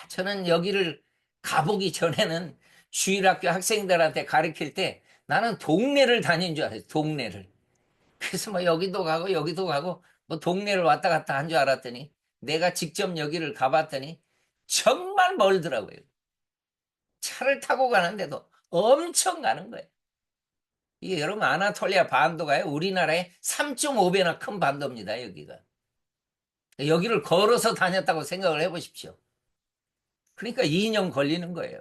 저는 여기를 가보기 전에는 주일학교 학생들한테 가르칠 때 나는 동네를 다닌 줄 알았어요. 동네를. 그래서 뭐 여기도 가고 뭐 동네를 왔다 갔다 한 줄 알았더니 내가 직접 여기를 가봤더니 정말 멀더라고요. 차를 타고 가는데도 엄청 가는 거예요. 이게 여러분, 아나톨리아 반도가요, 우리나라의 3.5배나 큰 반도입니다. 여기가. 여기를 걸어서 다녔다고 생각을 해보십시오. 그러니까 2년 걸리는 거예요.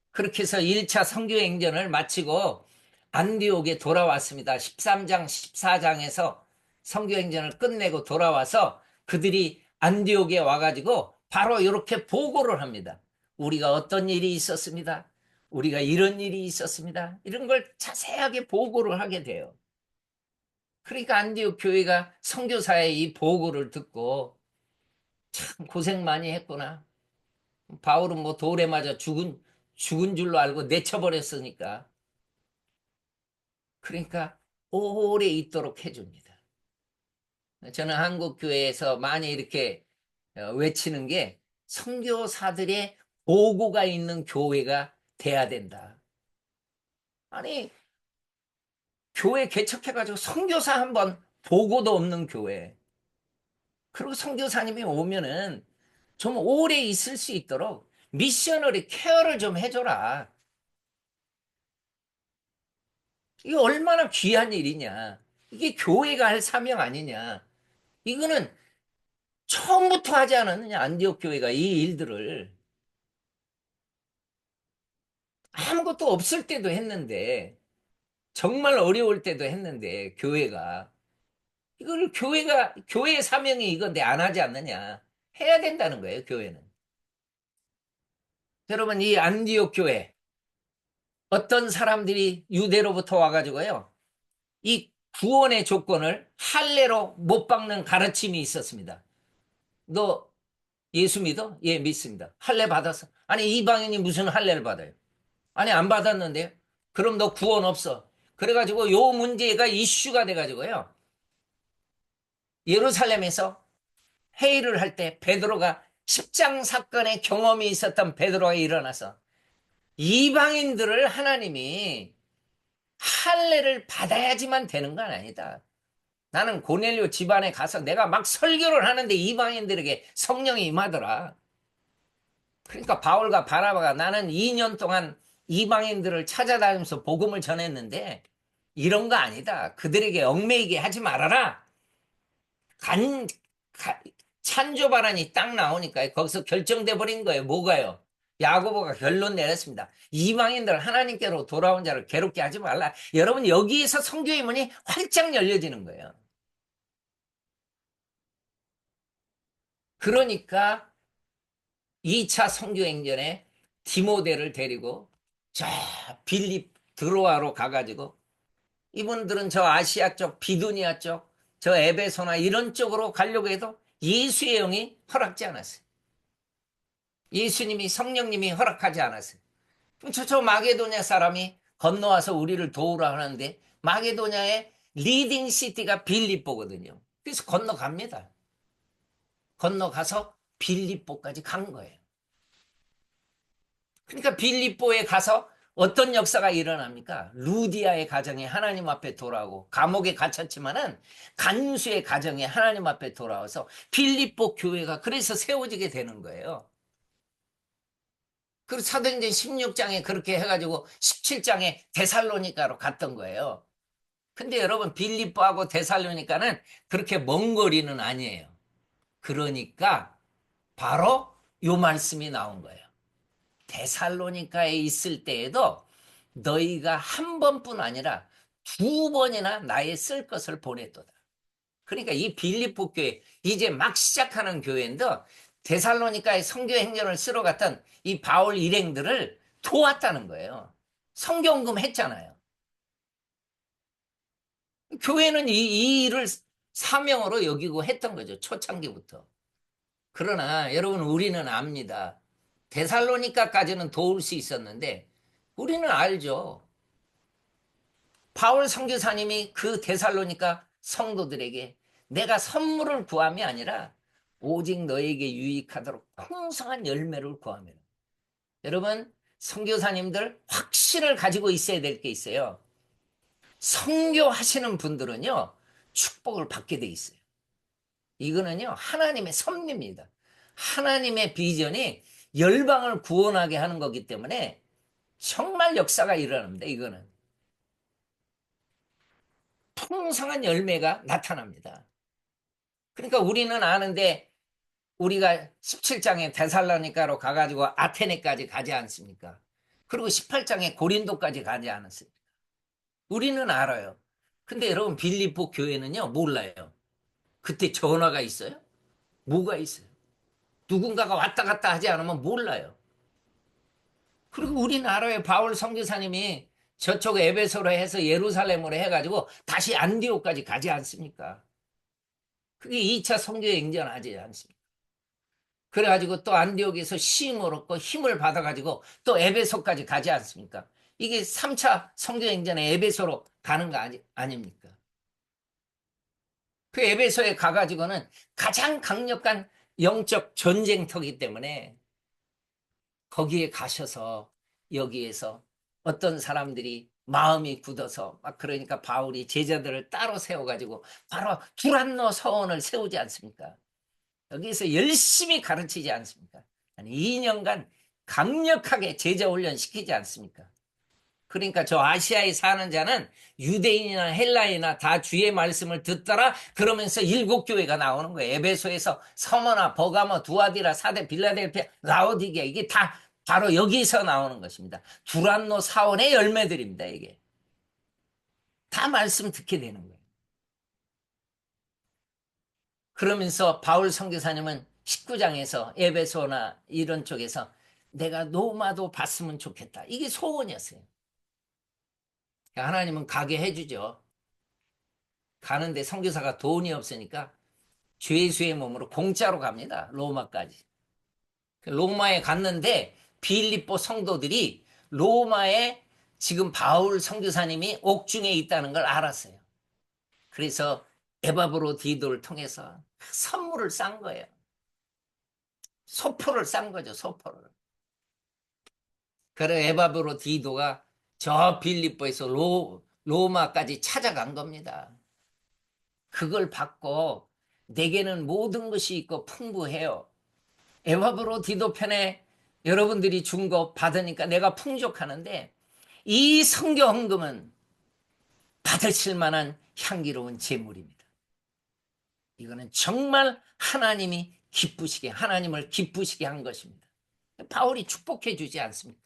그렇게 해서 1차 선교행전을 마치고 안디옥에 돌아왔습니다. 13장, 14장에서 선교행전을 끝내고 돌아와서 그들이 안디옥에 와가지고 바로 이렇게 보고를 합니다. 우리가 어떤 일이 있었습니다. 우리가 이런 일이 있었습니다. 이런 걸 자세하게 보고를 하게 돼요. 그러니까 안디옥 교회가 선교사의 이 보고를 듣고 참 고생 많이 했구나. 바울은 뭐 돌에 맞아 죽은 줄로 알고 내쳐버렸으니까. 그러니까 오래 있도록 해줍니다. 저는 한국 교회에서 많이 이렇게 외치는 게 선교사들의 보고가 있는 교회가 돼야 된다. 아니, 교회 개척해가지고 선교사 한번 보고도 없는 교회. 그리고 선교사님이 오면은 좀 오래 있을 수 있도록 미셔너리 케어를 좀 해줘라. 이게 얼마나 귀한 일이냐. 이게 교회가 할 사명 아니냐. 이거는 처음부터 하지 않았느냐, 안디옥 교회가 이 일들을. 아무것도 없을 때도 했는데, 정말 어려울 때도 했는데, 교회가. 이걸 교회의 사명이 이건데 안 하지 않느냐. 해야 된다는 거예요, 교회는. 여러분, 이 안디옥 교회, 어떤 사람들이 유대로부터 와가지고요, 이 구원의 조건을 할례로 못 박는 가르침이 있었습니다. 너 예수 믿어? 예, 믿습니다. 할례 받았어? 아니, 이방인이 무슨 할례를 받아요? 아니, 안 받았는데요? 그럼 너 구원 없어. 그래가지고 요 문제가 이슈가 돼가지고요, 예루살렘에서 회의를 할 때 베드로가 십장 사건의 경험이 있었던 베드로가 일어나서 이방인들을 하나님이 할례를 받아야지만 되는 건 아니다. 나는 고넬료 집안에 가서 내가 막 설교를 하는데 이방인들에게 성령이 임하더라. 그러니까 바울과 바나바가 나는 2년 동안 이방인들을 찾아다니면서 복음을 전했는데 이런 거 아니다. 그들에게 얽매이게 하지 말아라. 간, 찬조 발언이 딱 나오니까 거기서 결정돼 버린 거예요. 뭐가요? 야고보가 결론 내렸습니다. 이방인들 하나님께로 돌아온 자를 괴롭게 하지 말라. 여러분, 여기에서 성교의 문이 활짝 열려지는 거예요. 그러니까 2차 성교행전에 디모데를 데리고 저 빌립 드로아로 가가지고, 이분들은 저 아시아 쪽, 비두니아 쪽, 저 에베소나 이런 쪽으로 가려고 해도 예수의 영이 허락지 않았어요. 예수님이, 성령님이 허락하지 않았어요. 그럼 저 마게도냐 사람이 건너와서 우리를 도우라 하는데 마게도냐의 리딩 시티가 빌립보거든요. 그래서 건너갑니다. 건너가서 빌립보까지 간 거예요. 그러니까 빌립보에 가서 어떤 역사가 일어납니까? 루디아의 가정이 하나님 앞에 돌아오고, 감옥에 갇혔지만은 간수의 가정이 하나님 앞에 돌아와서 빌립보 교회가 그래서 세워지게 되는 거예요. 그리고 사도행전 16장에 그렇게 해가지고 17장에 데살로니가로 갔던 거예요. 근데 여러분, 빌립보하고 데살로니가는 그렇게 먼 거리는 아니에요. 그러니까 바로 요 말씀이 나온 거예요. 데살로니가에 있을 때에도 너희가 한 번뿐 아니라 2번이나 나의 쓸 것을 보냈도다. 그러니까 이 빌립보 교회, 이제 막 시작하는 교회인데 데살로니가의 선교 행전을 쓰러 갔던 이 바울 일행들을 도왔다는 거예요. 선교헌금 했잖아요. 교회는 이 일을 사명으로 여기고 했던 거죠. 초창기부터. 그러나 여러분, 우리는 압니다. 데살로니가까지는 도울 수 있었는데 우리는 알죠. 바울 선교사님이 그 데살로니가 성도들에게 내가 선물을 구함이 아니라 오직 너에게 유익하도록 풍성한 열매를 구하며. 여러분, 선교사님들 확신을 가지고 있어야 될 게 있어요. 선교하시는 분들은요, 축복을 받게 돼 있어요. 이거는요, 하나님의 섭리입니다. 하나님의 비전이 열방을 구원하게 하는 거기 때문에 정말 역사가 일어납니다. 이거는 풍성한 열매가 나타납니다. 그러니까 우리는 아는데, 우리가 17장에 데살로니가로 가가지고 아테네까지 가지 않습니까? 그리고 18장에 고린도까지 가지 않았습니까? 우리는 알아요. 근데 여러분, 빌립보 교회는요, 몰라요. 그때 전화가 있어요? 뭐가 있어요? 누군가가 왔다 갔다 하지 않으면 몰라요. 그리고 우리는 알아요. 바울 선교사님이 저쪽 에베소로 해서 예루살렘으로 해가지고 다시 안디옥까지 가지 않습니까? 그게 2차 선교 행전하지 않습니까? 그래가지고 또 안디옥에서 쉼을 얻고 힘을 받아가지고 또 에베소까지 가지 않습니까? 이게 3차 선교 행전에 에베소로 가는 거 아닙니까? 그 에베소에 가가지고는 가장 강력한 영적 전쟁터기 때문에 거기에 가셔서 여기에서 어떤 사람들이 마음이 굳어서 막, 그러니까 바울이 제자들을 따로 세워가지고 바로 두란노 서원을 세우지 않습니까? 여기에서 열심히 가르치지 않습니까? 아니, 2년간 강력하게 제자 훈련 시키지 않습니까? 그러니까 저 아시아에 사는 자는 유대인이나 헬라인이나 다 주의 말씀을 듣더라 그러면서 7교회가 나오는 거예요. 에베소에서 서머나 버가모 두아디라 사대 빌라델피아 라오디게아, 이게 다 바로 여기서 나오는 것입니다. 두란노 사원의 열매들입니다. 이게 다 말씀 듣게 되는 거예요. 그러면서 바울 선교사님은 19장에서 에베소나 이런 쪽에서 내가 로마도 봤으면 좋겠다. 이게 소원이었어요. 하나님은 가게 해주죠. 가는데 선교사가 돈이 없으니까 죄수의 몸으로 공짜로 갑니다. 로마까지. 로마에 갔는데 빌립보 성도들이 로마에 지금 바울 선교사님이 옥중에 있다는 걸 알았어요. 그래서 에바브로디도를 통해서 선물을 싼 거예요. 소포를 싼 거죠, 소포를. 그래 에바브로디도가 저 빌립보에서 로마까지 찾아간 겁니다. 그걸 받고 내게는 모든 것이 있고 풍부해요. 에바브로디도 편에 여러분들이 준 거 받으니까 내가 풍족하는데 이 선교 헌금은 받으실 만한 향기로운 제물입니다. 이거는 정말 하나님이 기쁘시게, 하나님을 기쁘시게 한 것입니다. 바울이 축복해 주지 않습니까?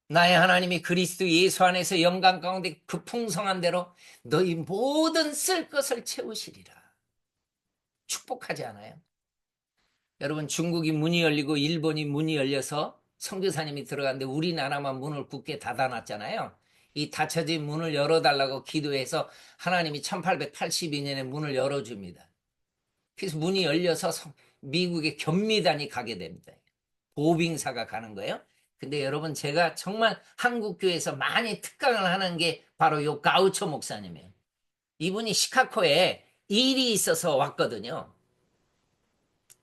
나의 하나님이 그리스도 예수 안에서 영광 가운데 그 풍성한 대로 너희 모든 쓸 것을 채우시리라. 축복하지 않아요? 여러분, 중국이 문이 열리고 일본이 문이 열려서 선교사님이 들어갔는데 우리나라만 문을 굳게 닫아놨잖아요. 이 닫혀진 문을 열어달라고 기도해서 하나님이 1882년에 문을 열어줍니다. 그래서 문이 열려서 미국의 견미단이 가게 됩니다. 보빙사가 가는 거예요. 근데 여러분, 제가 정말 한국교회에서 많이 특강을 하는 게 바로 요 가우초 목사님이에요. 이분이 시카고에 일이 있어서 왔거든요.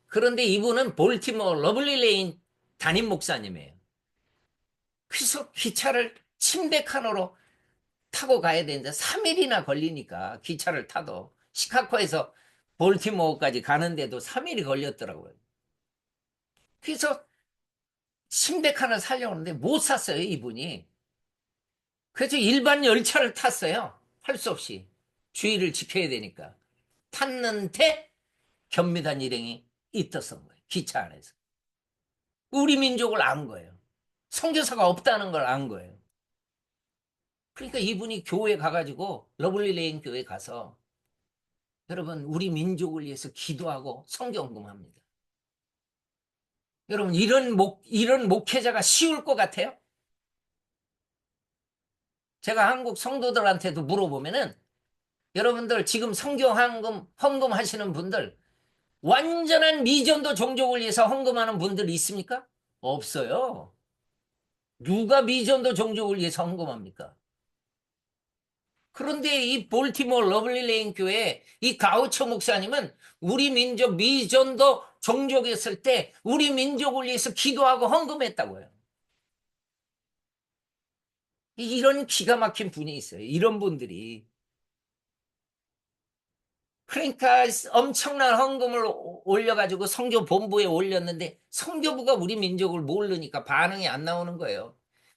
그런데 이분은 볼티모어 러블리 레인 담임 목사님이에요. 그래서 기차를 침대 칸으로 타고 가야 되는데 3일이나 걸리니까 기차를 타도 시카고에서 볼티모어까지 가는데도 3일이 걸렸더라고요. 그래서 침대 칸을 사려고 하는데 못 샀어요, 이분이. 그래서 일반 열차를 탔어요. 할 수 없이. 주의를 지켜야 되니까. 탔는데 견미단 일행이 있었던 거예요. 기차 안에서. 우리 민족을 안 거예요. 선교사가 없다는 걸 안 거예요. 그러니까 이분이 교회 가가지고 러블리 레인 교회 가서 여러분 우리 민족을 위해서 기도하고 성경금합니다. 여러분 이런 목회자가 쉬울 것 같아요? 제가 한국 성도들한테도 물어보면은 여러분들 지금 성경 헌금 하시는 분들 완전한 미전도 종족을 위해서 헌금하는 분들 있습니까? 없어요. 누가 미전도 종족을 위해서 헌금합니까? 그런데 이 볼티모어 러블리 레인 교회 이 가우처 목사님은 우리 민족 미전도 종족이었을 때 우리 민족을 위해서 기도하고 헌금했다고요. 이런 기가 막힌 분이 있어요. 이런 분들이. 그러니까 엄청난 헌금을 올려가지고 선교본부에 올렸는데 선교부가 우리 민족을 모르니까 반응이 안 나오는 거예요.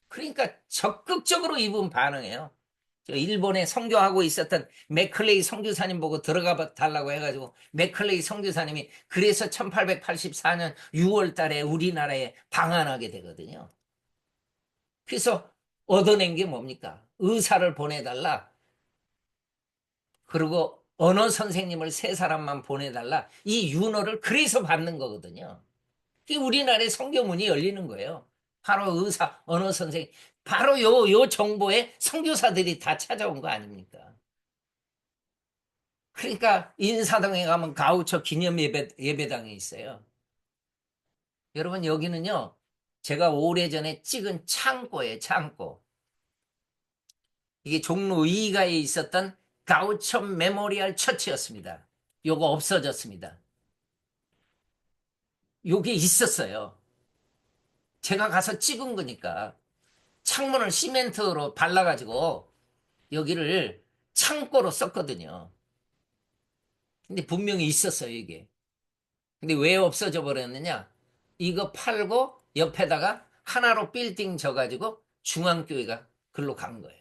그러니까 적극적으로 이분 반응해요. 저 일본에 선교하고 있었던 맥클레이 선교사님 보고 들어가 달라고 해가지고 맥클레이 선교사님이 그래서 1884년 6월 달에 우리나라에 방한하게 되거든요. 그래서 얻어낸 게 뭡니까? 의사를 보내달라. 그리고 언어 선생님을 3사람만 보내달라. 이 윤호를 그래서 받는 거거든요. 그게 우리나라의 선교문이 열리는 거예요. 바로 의사, 언어 선생님. 바로 요 정보에 선교사들이 다 찾아온 거 아닙니까? 그러니까 인사동에 가면 가우처 기념 예배당이 있어요. 여러분 여기는요. 제가 오래전에 찍은 창고예요. 창고. 이게 종로 2가에 있었던 가우처 메모리얼 처치였습니다. 요거 없어졌습니다. 요게 있었어요. 제가 가서 찍은 거니까 창문을 시멘트로 발라가지고 여기를 창고로 썼거든요. 근데 분명히 있었어요, 이게. 근데 왜 없어져 버렸느냐? 이거 팔고 옆에다가 하나로 빌딩 져가지고 중앙교회가 글로 간 거예요.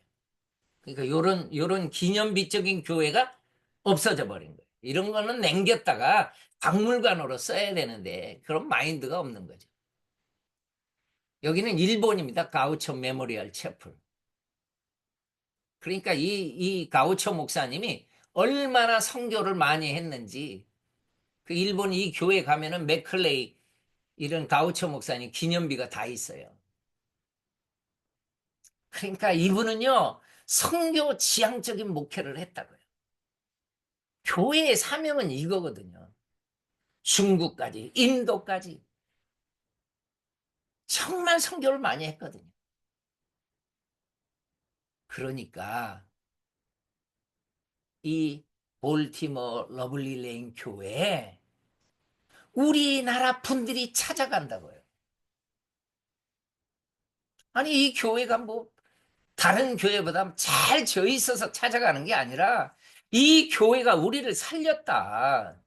그러니까 요런 기념비적인 교회가 없어져 버린 거예요. 이런 거는 남겼다가 박물관으로 써야 되는데 그런 마인드가 없는 거죠. 여기는 일본입니다. 가우처 메모리얼 채플. 그러니까 이 가우처 목사님이 얼마나 선교를 많이 했는지. 그 일본 이 교회 가면은 맥클레이 이런 가우처 목사님 기념비가 다 있어요. 그러니까 이분은요, 선교 지향적인 목회를 했다고요. 교회의 사명은 이거거든요. 중국까지, 인도까지. 정말 선교를 많이 했거든요. 그러니까 이 볼티모 러블리 레인 교회에 우리나라 분들이 찾아간다고요. 아니, 이 교회가 뭐 다른 교회보다 잘 지어 있어서 찾아가는 게 아니라 이 교회가 우리를 살렸다.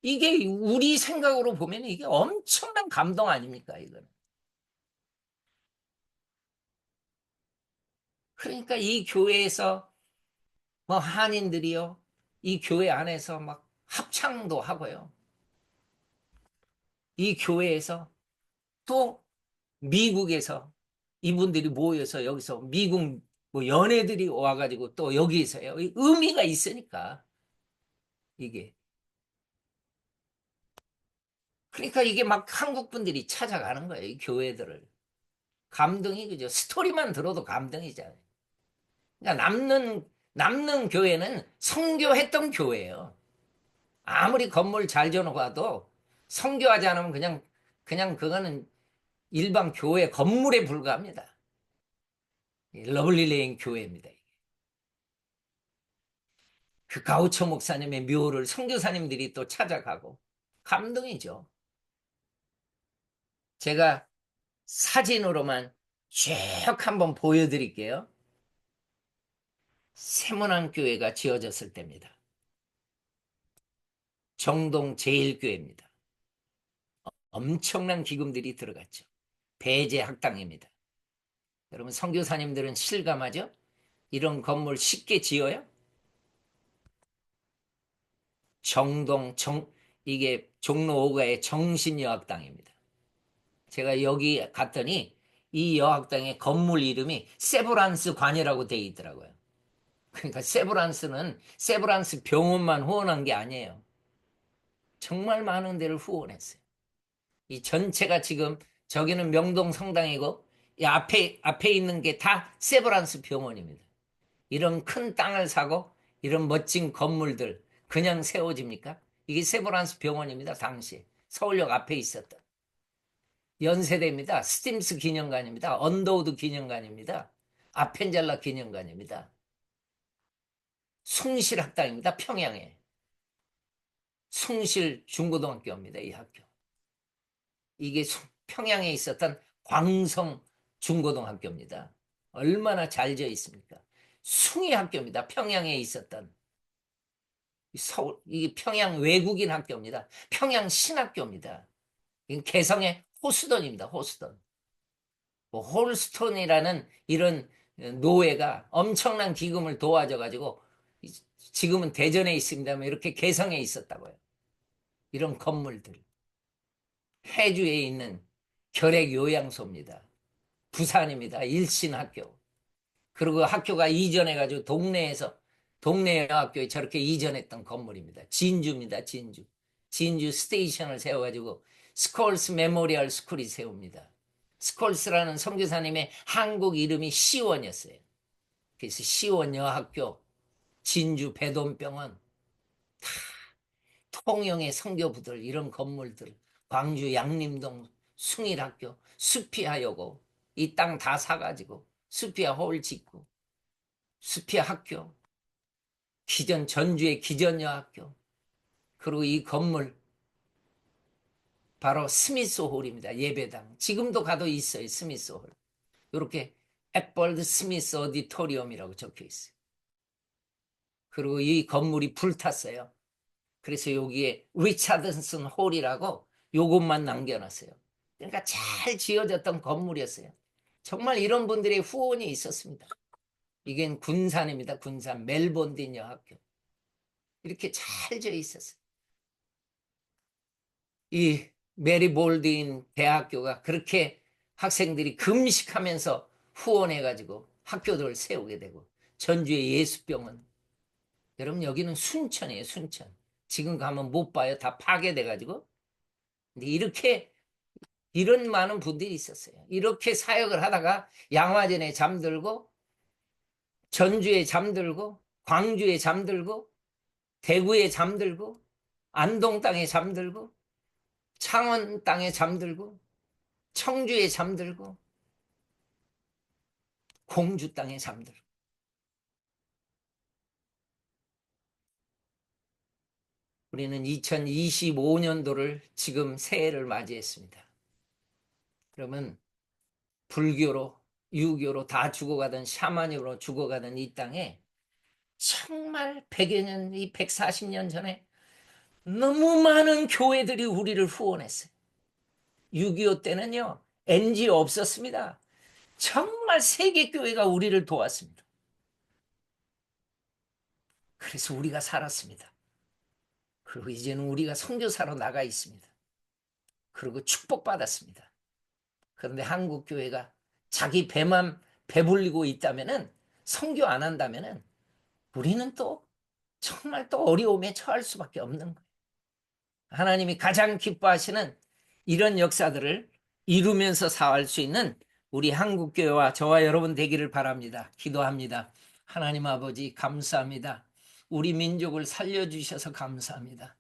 이게 우리 생각으로 보면 이게 엄청난 감동 아닙니까, 이거는. 그러니까 이 교회에서 뭐 한인들이요, 이 교회 안에서 막 합창도 하고요. 이 교회에서 또 미국에서 이분들이 모여서 여기서 미국 뭐 연예들이 와가지고 또 여기서요. 의미가 있으니까 이게. 그러니까 이게 막 한국 분들이 찾아가는 거예요. 이 교회들을. 감동이 그죠. 스토리만 들어도 감동이잖아요. 그러니까 남는 교회는 선교했던 교회예요. 아무리 건물 잘 지어놓아도 선교하지 않으면 그냥 그거는 일반 교회 건물에 불과합니다. 러블리레인 교회입니다. 그 가우처 목사님의 묘를 선교사님들이 또 찾아가고 감동이죠. 제가 사진으로만 쭉 한번 보여드릴게요. 세문안교회가 지어졌을 때입니다. 정동 제1교회입니다. 엄청난 기금들이 들어갔죠. 배제 학당입니다. 여러분 선교사님들은 실감하죠? 이런 건물 쉽게 지어요? 이게 종로 5가의 정신여학당입니다. 제가 여기 갔더니 이 여학당의 건물 이름이 세브란스 관이라고 돼 있더라고요. 그러니까 세브란스 병원만 후원한 게 아니에요. 정말 많은 데를 후원했어요. 이 전체가 지금 저기는 명동 성당이고 이 앞에 있는 게 다 세브란스 병원입니다. 이런 큰 땅을 사고 이런 멋진 건물들 그냥 세워집니까? 이게 세브란스 병원입니다. 당시에 서울역 앞에 있었던 연세대입니다. 스팀스 기념관입니다. 언더우드 기념관입니다. 아펜젤라 기념관입니다. 숭실학당입니다. 평양에 숭실 중고등학교입니다. 이 학교. 이게 평양에 있었던 광성 중고등학교입니다. 얼마나 잘 지어 있습니까? 숭이 학교입니다. 평양에 있었던 이게 평양 외국인 학교입니다. 평양 신학교입니다. 이건 개성의 호수던입니다. 호수던. 뭐 홀스톤이라는 이런 노회가 엄청난 기금을 도와줘 가지고 지금은 대전에 있습니다만 이렇게 개성에 있었다고요. 이런 건물들. 해주에 있는 결핵요양소입니다. 부산입니다. 일신학교. 그리고 학교가 이전해가지고 동네 학교에 저렇게 이전했던 건물입니다. 진주입니다. 진주 스테이션을 세워가지고 스콜스 메모리얼 스쿨이 세웁니다. 스콜스라는 선교사님의 한국 이름이 시원이었어요. 그래서 시원여학교, 진주 배돈병원, 통영의 선교부들 이런 건물들, 광주 양림동 숭일학교, 수피아여고 이 땅 다 사가지고 수피아 홀 짓고 수피아 학교, 전주의 기전여학교, 그리고 이 건물 바로 스미스 홀입니다. 예배당. 지금도 가도 있어요. 스미스 홀. 이렇게 엑벌드 스미스 어디토리움이라고 적혀 있어요. 그리고 이 건물이 불탔어요. 그래서 여기에 리차드슨 홀이라고 요것만 남겨놨어요. 그러니까 잘 지어졌던 건물이었어요. 정말 이런 분들의 후원이 있었습니다. 이게 군산입니다. 군산 멜본딘 여학교. 이렇게 잘 지어 있었어요. 이 메리 볼드인 대학교가 그렇게 학생들이 금식하면서 후원해가지고 학교들을 세우게 되고 전주의 예수병원 여러분 여기는 순천이에요, 순천. 지금 가면 못 봐요. 다 파괴돼가지고. 근데 이렇게 이런 많은 분들이 있었어요. 이렇게 사역을 하다가 양화전에 잠들고 전주에 잠들고 광주에 잠들고 대구에 잠들고 안동 땅에 잠들고 창원 땅에 잠들고 청주에 잠들고 공주 땅에 잠들고 우리는 2025년도를 지금 새해를 맞이했습니다. 그러면 불교로 유교로 다 죽어가던 샤머니로 죽어가던 이 땅에 정말 100여 년, 이 140년 전에 너무 많은 교회들이 우리를 후원했어요. 6.25 때는요, NGO 없었습니다. 정말 세계교회가 우리를 도왔습니다. 그래서 우리가 살았습니다. 그리고 이제는 우리가 선교사로 나가 있습니다. 그리고 축복받았습니다. 그런데 한국교회가 자기 배만 배불리고 있다면은, 선교 안 한다면은, 우리는 또 정말 또 어려움에 처할 수밖에 없는 거예요. 하나님이 가장 기뻐하시는 이런 역사들을 이루면서 사할 수 있는 우리 한국교회와 저와 여러분 되기를 바랍니다. 기도합니다. 하나님 아버지 감사합니다. 우리 민족을 살려주셔서 감사합니다.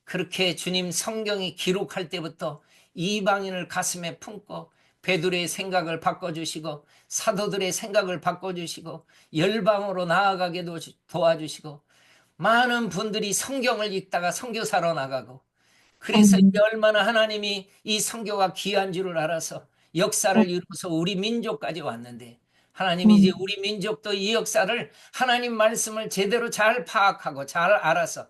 그렇게 주님 성경이 기록할 때부터 이방인을 가슴에 품고 베드로의 생각을 바꿔주시고 사도들의 생각을 바꿔주시고 열방으로 나아가게 도와주시고 많은 분들이 성경을 읽다가 선교사로 나가고 그래서 이게 얼마나 하나님이 이 선교가 귀한 줄을 알아서 역사를 이루어서 우리 민족까지 왔는데 하나님이 이제 우리 민족도 이 역사를 하나님 말씀을 제대로 잘 파악하고 잘 알아서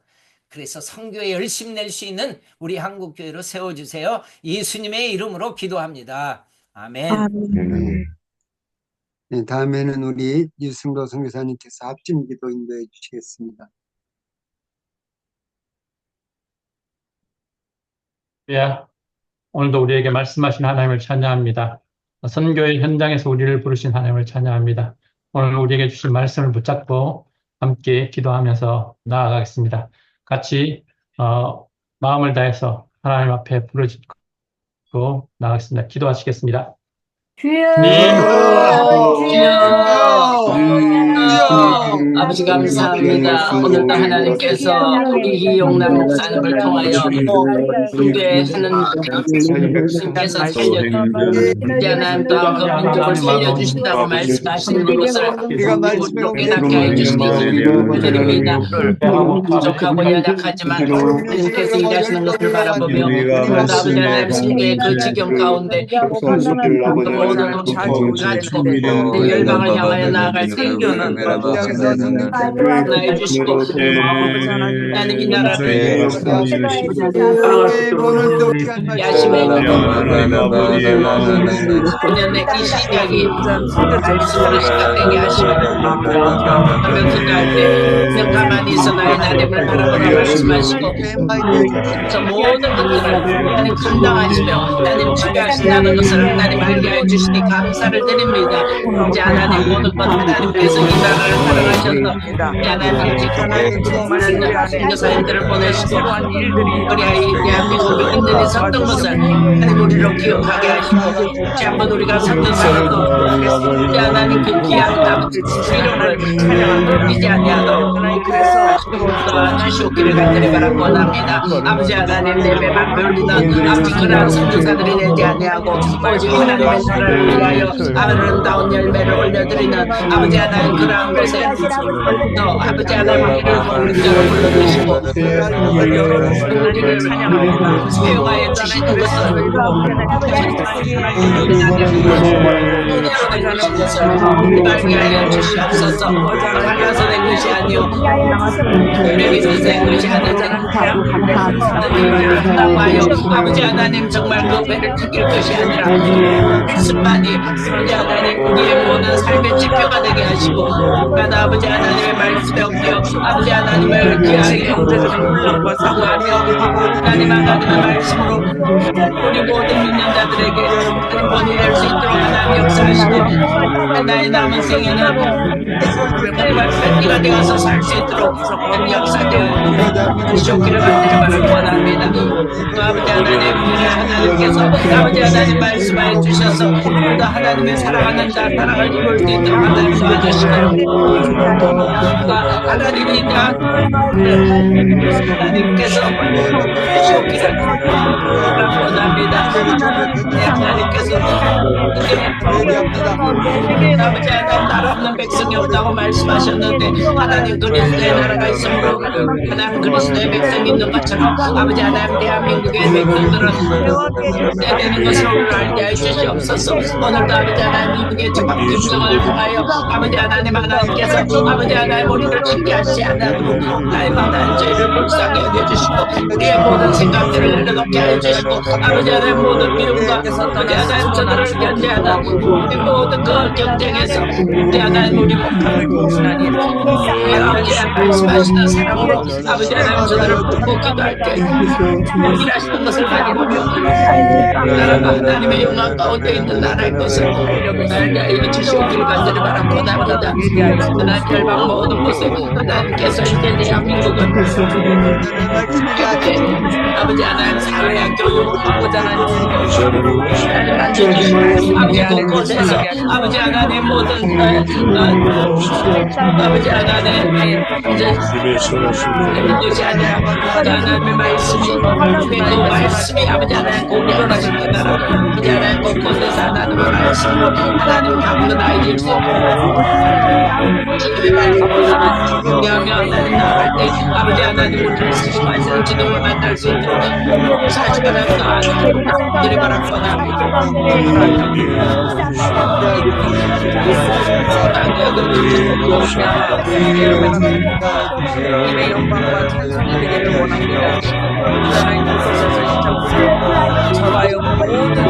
그래서 선교에 열심 낼 수 있는 우리 한국교회로 세워주세요. 예수님의 이름으로 기도합니다. 아멘. 네, 다음에는 우리 유승도 선교사님께서 합심 기도 인도해 주시겠습니다. 예, 오늘도 우리에게 말씀하신 하나님을 찬양합니다. 선교의 현장에서 우리를 부르신 하나님을 찬양합니다. 오늘 우리에게 주신 말씀을 붙잡고 함께 기도하면서 나아가겠습니다. 같이 마음을 다해서 하나님 앞에 부르짖고 나아가겠습니다. 기도하시겠습니다. 주여, 아버지 감사합니다. 오늘도 하나님께서 우리 이용남 목사님을 통하여 훈계하는 주님께서 살려주시고 하나님 또한 그 민족을 살려주신다고 말씀하시는 것을 우리에게 낫게 해주시니 드립니다. 부족하고 연약하지만 주님께서 일하시는 것을 바라보며 아버지 하나님 세계의 그 지경 가운데 모든 것을 가지고 내 열방을 향하여 나아갈 생교는 해주시고 하나님 이 나라를 야심에 내년에 이 시작이 말씀으로 시작되게 하시고 하며 기도할 때 그냥 가만히 있어 나의 나됨을 바라보라 말씀하시고 저 모든 것들을 하나님 감당하시며 하나님 주교하신다는 것을 하나님 알게 해주시니 감사를 드립니다. 이제 하나님 오늘 것 하나님께서 이 나라를 사랑하셔서 하나님 선교사님들을 보내시고 우리 아이 대한민국 교인들이 섰던 것을 하나님 우리로 기억하게 하시고 다시 한번 우리가 섰던 사람도 하나님 그 귀한 아버지 이름을 찬양하지 아니하도록 주시옵기를 간절히 바라고 원합니다. 아버지 하나님 내 배만 배울리던 아버지 그러한 선교사들이 되지 아니하고 오직 하나님의 나라를 위하여 아름다운 열매를 올려드리는 아버지 하나님 그러한 곳에 또 아버지 하나님 우리를 불러주시고 우리를 찬양하고 사용하여 주시는 것을 알게 하여 주시옵소서. 갈라서 된 것이 아니오 우리에게 된 것이 아니라 하나님을 사랑하여 아버지 하나님 정말 그 배를 지킬 것이 아니라 말씀만이 아버지 하나님 우리의 모든 삶의 지표가 되게 하시고 그러나 아버지 하나님의 말씀에 엎드려 아버지 하나님을 귀하게 사랑하며 하나님 하나님의 말씀으로 우리 모든 믿는 자들에게 하나님 본이 될 수 있도록 하나님 역사하시고 나의 남은 생에는 정말 팬티가 되어서 살 수 있도록 역사되어 주시옵기를 간절히 원합니다. 또 아버지 하나님 우리 하나님께서 아버지 하나님 말씀하여 주셔서 또 하나님의 사랑하는 자 사랑을 이룰 수 있도록 하나님 도와주시고 하나님이 하나님께서 주시옵기를 원합니다. 하나님께서 아버지 하나님 나라 없는 백성이 없다고 말씀하셨는데 하나님 그리스도의 나라가 있으므로 하나님 그리스도의 백성이 있는 것처럼 아버지 하나님 대한민국의 백성들은 때되는 것을 오늘 알게 해주시옵소서. 오늘도 아버지 하나님 미국의 지방김정을 통하여 아버지 하나님 하나님께서 아버지 하나님 우리를 징계하시지 않아도 날마다 저희를 불쌍히 여겨주시고 우리의 모든 생각들을 내려놓게 해주시고 아버지 하나님 모든 미움과 아버지 하나님 저들을 견제하는 우리 모든 그 경쟁에서 우리 하나님 우리 목표를 하나님 아버지 하나님 말씀하시는 사랑으로 아버지 하나님 저들을 붙고 기도할 때 일하시는 것을 많이 보며 나라가 하나님의 영광 가운데 있는 나라의 것을 알게 하여 주시옵기를 간절히 바라고 나옵니다. 하나님 열방 모든 곳에 하나님께서 이제 대한민국은 아버지 하나님 사회 교육 아버지 하나님 갖춰주시고 아버지 곳곳에서 아버지 하나님 모든 아버지 하나님 이것이 아니라 하나님의 말씀이 그 말씀이 아버지 하나님 꼭 일어나시게 나라 아버지 하나님 곳곳에서 하나님의 말씀으로 하나님 아무도 아이들 수 주님의 말씀을 준비하며 하나님 나갈 때 아버지 하나님 우리를 쓰시고 지도를 만날 수 있도록 사시간을 나아가는 들이 바랍니다. 주님의 영광과 찬송이 되기를 원합니다. 하나님 곳곳에서 진짜 저와의 모든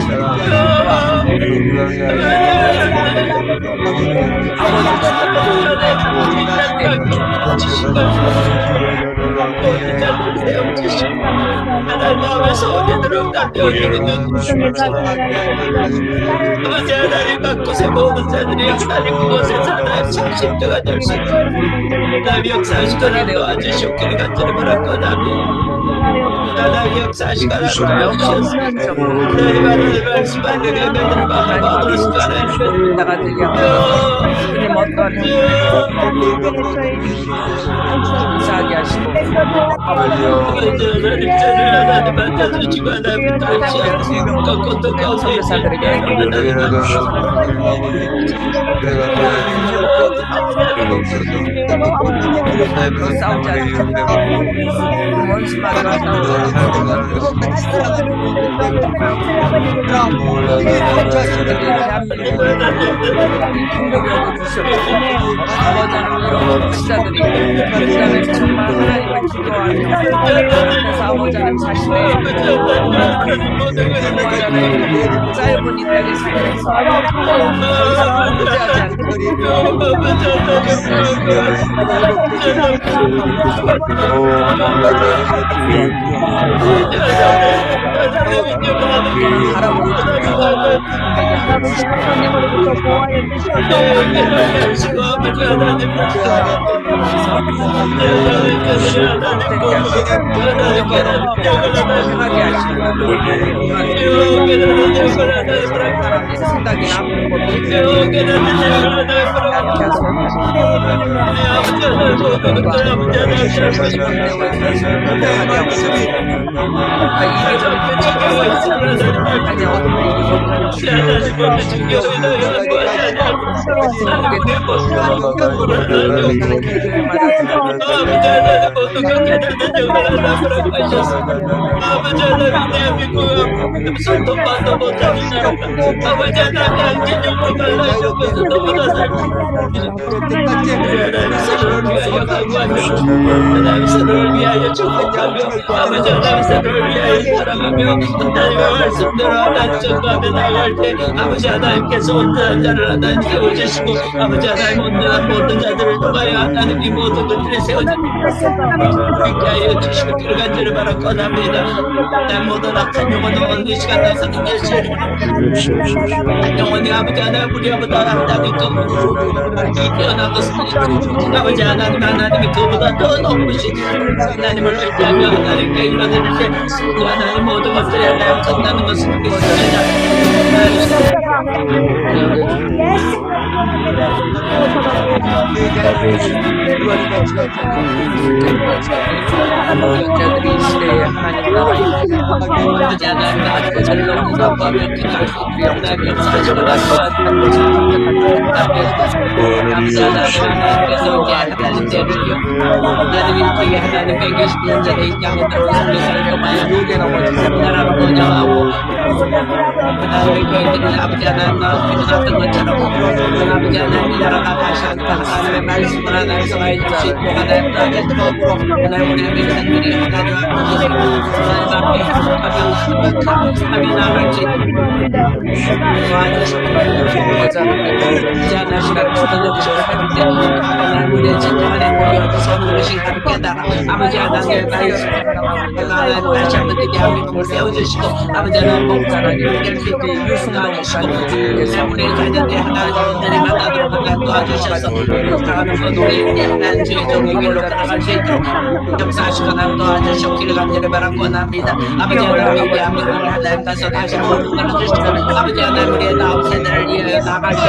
하나님의 소원으로 남겨주는 아버지 하나님 각곳의 모든 자들이 하나님 그곳에서 하나님 참심도가 될 수 있도록 하나님 역사하시거나 도와주시옵기를 간절히 바랍니다. 하나님 역사하시거나 도와주시옵소서. 하나님 말씀만 내게 매달 마음으로 수고하나님 나가 되게 하고 주님 어떠한 감사하게 하시고 하나님 만나주시고 하나님 도와주시옵소서. 꺾고도 가운데 선교사들에게 싸우지 않고 원수마다 목사들이 그다음에 정말 하나님을 기도하며 그래서 아버지는 자신의 짧은 인생을 살면서 더 이상 무지하지 않고 생각이 남는 하나님 서로를 위하여 강구하며 하나님 서로를 위하여 축복하며 아버지 하나님 서로를 위하여 사랑하며 하나님의 말씀대로 하나님 전도하며 나갈 때 아버지 하나님께서 온전한 자를 하나님 세워주시고 아버지 하나님 온전한 모든 자들을 통하여 하나님 이 모든 것들을 세워주시고 하여 주시고 들어간지를 바라 권합니다. 내 모든 악한 영혼은 이 시간 나서는 예수를 영혼이 아버지 하나님 우리 아버지 하나님 이 태어난 것은 아버지 하나님이 그보다 더 높으신 하나님을 의지하며 하나님께 일어날 때 하나님 모든 것들이 하나님 끝나는 것을 믿습니다. 자들이 이 시대에 하나님 나라에 아버지 하나님 나라에 자유로운 사업과 명쾌할 수 있도록 하나님 역사하시고 아버지 하나님께서 이제 하나님 때를요 하나님 일찍이 하나님 120년 전에 이 땅에 들어오신 것을 통하여 노대로 모든 나라를 번영하고 하나님의 교회들은 아버지 하나님 나왔던 것처럼 아버지 하나님 이 나라가 다시 한번 하나님의 말씀을 하나님 성하여 줄 수 있고 하나님 나라의 처음으로 하나님 우리 백성들이 하나님 앞에 합이 나갈 수 있도록 도와주시고 이제 하나 시간 주어주시고 할 때 하나님 우리의 진정한 행복이 어디서 오는 것이 깨달아 아버지 하나님의 말씀 하나님 다시 한번 이 대한민국을 세워주시고 아버지 하나님 목사라님 결핍이 유순하게 주시고 우리의 자녀들이 하나님 온전히 만나도록 하나님 도와주셔서 사랑하는 것 우리 하나님 주의 종의 길로 걸어갈 수 있도록 역사하시고 하나님 도와주시고 길을 간절히 바라고 원합니다. 아버지 하나님 이 대한민국을 하나님 가서 다시 모든 걸 주시고 아버지 하나님 우리의 다음 세대를 이어서 나갈 때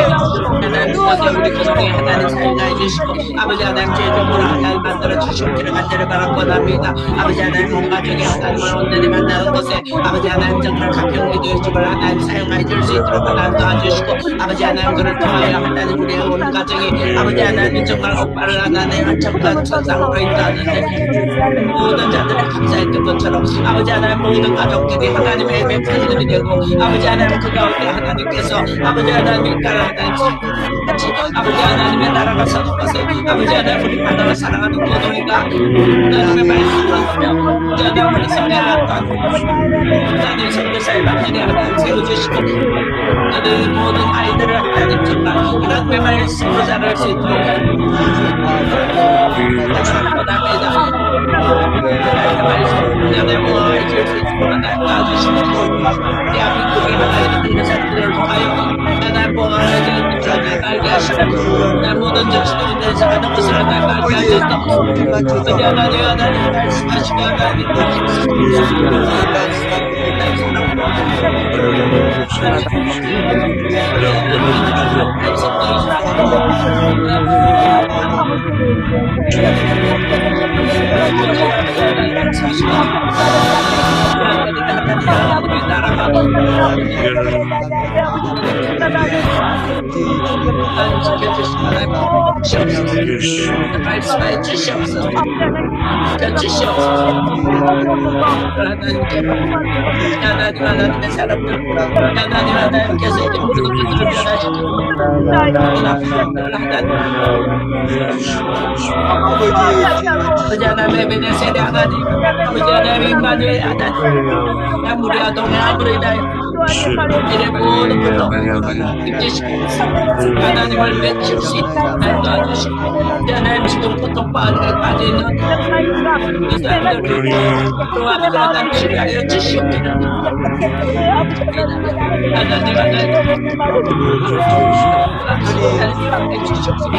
하나님 먼저 우리 가정에 하나님 살게 해주시고 아버지 하나님 최종으로 하나님 만들어주시고 길을 간절히 바라고 원합니다. 아버지 하나님 온 가족이 하나님을 온전히 만나는 곳에 아버지 하나님 정말 가평기도 유튜브를 하나님 사용해 줄 수 있도록 하나님 도와주시고 아버지 하나님 그를 통하여 하나님 우리의 온 가정이 아버지 하나님 정말 오빠를 하나님 한척한 천상으로 있다는데 모든 자들이 감사했던 것처럼 아버지 하나님 모든 가족들이 하나님의 멤버들이 되고 아버지 하나님 그 가운데 하나님께서 아버지 하나님 딸 하나님 같이 아버지 하나님의 나라가 서독하세 아버지 하나님 우리 바다를 사랑하는 고동이가 하나님의 말씀을 하며 아버지 하나님 우리 성에 하나님 선교사의 방전에 하나님 세워주시고 하나님 모든 아이들을 하나님 정말 하나님의 말씀으로 자랄 수 있도록 원합니다. 하나님 모아줄 수 있도록 하나님 도와주시고 대한민국의 하나님 있는 사람들을 통하여 하나님 모아줄 수 있도록 알게 하시고 하나님 모든 정신을 내서 하는 것을 하나님 알게 하시고 하나님 말씀하시고 하나님 말씀해 주시옵소서. 하나님의 사람들 하나님께서 이제 모든 것들을 변화시키고 아버지 하나님의 베네 세대 하나님 아버지 하나님의 임마누엘 하나님 우리 아동의 아무리 나의 이래 모든 것도 힘주시고 하나님을 맺힐 수 있게 하나님 도와주시고 하나님 지금 고통받에 빠져있는 이 사람들을 또 아버지 하나님 치료하여 주시옵기를 하나님 하나님 주시옵소서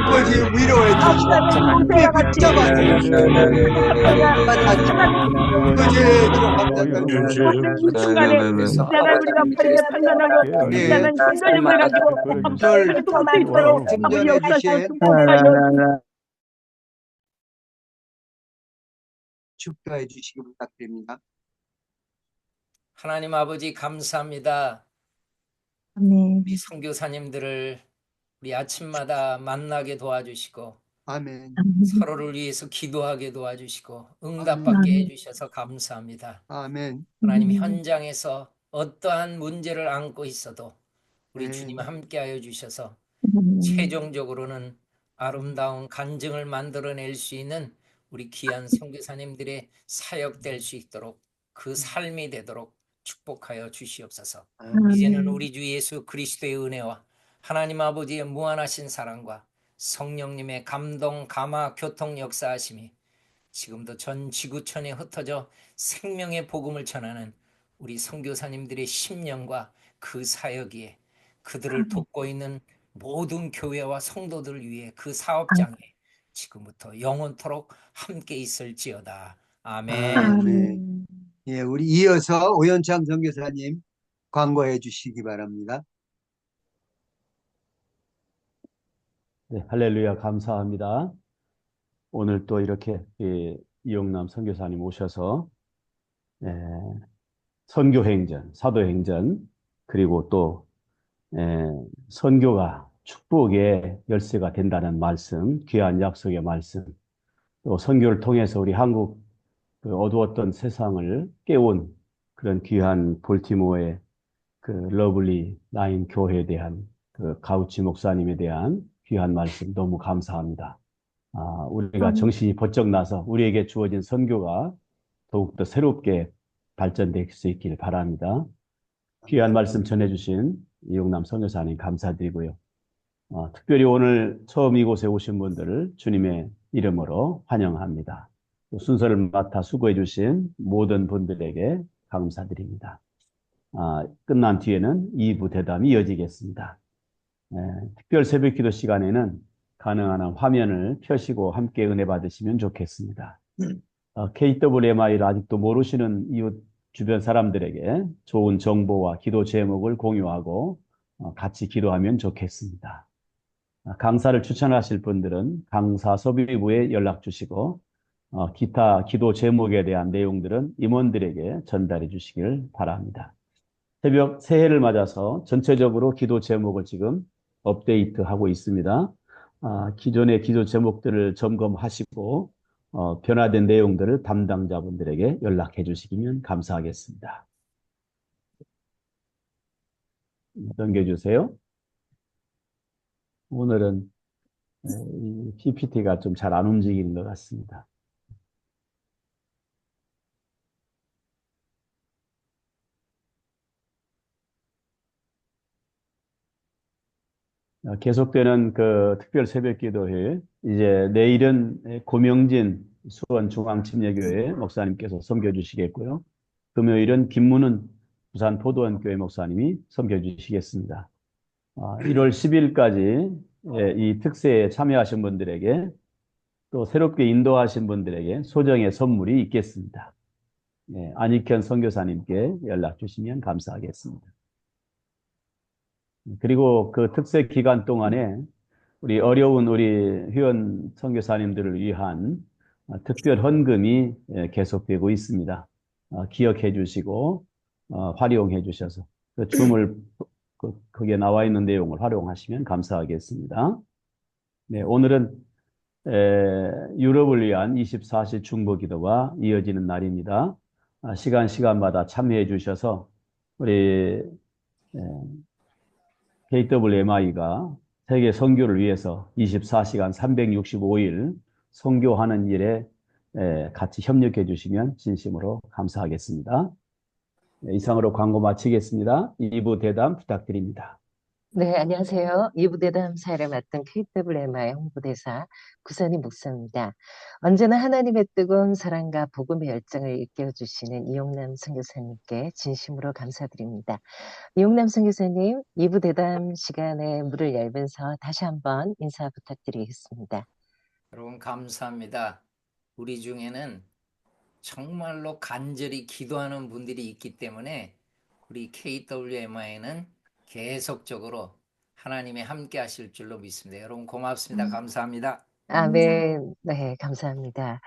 아버지 위로해 주시옵소서. 우리 붙잡아주세요. 아버지 충전해 주신 축도해 주시기 부탁드립니다. 하나님 아버지 감사합니다. 아멘. 우리 선교사님들을 우리 아침마다 만나게 도와주시고 아멘. 서로를 위해서 기도하게 도와주시고 응답받게 해주셔서 감사합니다. 아멘. 하나님 현장에서 어떠한 문제를 안고 있어도 우리 네. 주님 함께하여 주셔서 최종적으로는 아름다운 간증을 만들어낼 수 있는 우리 귀한 선교사님들의 사역 될 수 있도록 그 삶이 되도록 축복하여 주시옵소서. 이제는 우리 주 예수 그리스도의 은혜와 하나님 아버지의 무한하신 사랑과 성령님의 감동, 감화, 교통 역사하심이 지금도 전 지구촌에 흩어져 생명의 복음을 전하는 우리 선교사님들의 심령과 그 사역에 그들을 돕고 있는 모든 교회와 성도들 위해 그 사업장에 지금부터 영원토록 함께 있을지어다. 아멘. 아멘. 예, 우리 이어서 오현창 선교사님 광고해 주시기 바랍니다. 네, 할렐루야 감사합니다. 오늘 또 이렇게 이용남 선교사님 오셔서 선교행전, 사도행전 그리고 또 선교가 축복의 열쇠가 된다는 말씀, 귀한 약속의 말씀, 또 선교를 통해서 우리 한국 그 어두웠던 세상을 깨운 그런 귀한 볼티모어의 그 러블리 나인 교회에 대한 그 가우치 목사님에 대한 귀한 말씀 너무 감사합니다. 우리가 정신이 번쩍 나서 우리에게 주어진 선교가 더욱더 새롭게 발전될 수 있기를 바랍니다. 귀한 말씀 전해주신 이용남 선교사님 감사드리고요. 특별히 오늘 처음 이곳에 오신 분들을 주님의 이름으로 환영합니다. 또 순서를 맡아 수고해 주신 모든 분들에게 감사드립니다. 끝난 뒤에는 2부 대담이 이어지겠습니다. 특별 새벽기도 시간에는 가능한 한 화면을 펴시고 함께 은혜 받으시면 좋겠습니다. KWMI를 아직도 모르시는 이웃 주변 사람들에게 좋은 정보와 기도 제목을 공유하고 같이 기도하면 좋겠습니다. 강사를 추천하실 분들은 강사 섭외부에 연락 주시고 기타 기도 제목에 대한 내용들은 임원들에게 전달해 주시길 바랍니다. 새벽 새해를 맞아서 전체적으로 기도 제목을 지금 업데이트하고 있습니다. 기존의 기도 제목들을 점검하시고 변화된 내용들을 담당자분들에게 연락해 주시면 감사하겠습니다. 넘겨주세요. 오늘은 이 PPT가 좀 잘 안 움직이는 것 같습니다. 계속되는 그 특별 새벽 기도회, 이제 내일은 고명진 수원중앙침례교회 목사님께서 섬겨 주시겠고요. 금요일은 김문은 부산 포도원교회 목사님이 섬겨 주시겠습니다. 1월 10일까지 이 특세에 참여하신 분들에게 또 새롭게 인도하신 분들에게 소정의 선물이 있겠습니다. 안익현 선교사님께 연락 주시면 감사하겠습니다. 그리고 그 특세 기간 동안에 우리 어려운 우리 회원 선교사님들을 위한 특별 헌금이 계속되고 있습니다. 기억해 주시고 활용해 주셔서 그 줌을 거기에 나와 있는 내용을 활용하시면 감사하겠습니다. 네, 오늘은 유럽을 위한 24시 중보기도가 이어지는 날입니다. 시간마다 참여해 주셔서 우리 KWMI가 세계 선교를 위해서 24시간 365일 선교하는 일에 같이 협력해 주시면 진심으로 감사하겠습니다. 이상으로 광고 마치겠습니다. 2부 대담 부탁드립니다. 네, 안녕하세요. 이부대담 사회를 맡은 KWMI 홍보대사 구선희 목사입니다. 언제나 하나님의 뜨거운 사랑과 복음의 열정을 일깨워주시는 이용남 선교사님께 진심으로 감사드립니다. 이용남 선교사님, 이부대담 시간에 문을 열면서 다시 한번 인사 부탁드리겠습니다. 여러분 감사합니다. 우리 중에는 정말로 간절히 기도하는 분들이 있기 때문에 우리 KWMI는 계속적으로 하나님이 함께 하실 줄로 믿습니다. 여러분 고맙습니다. 감사합니다. 아멘. 네, 감사합니다.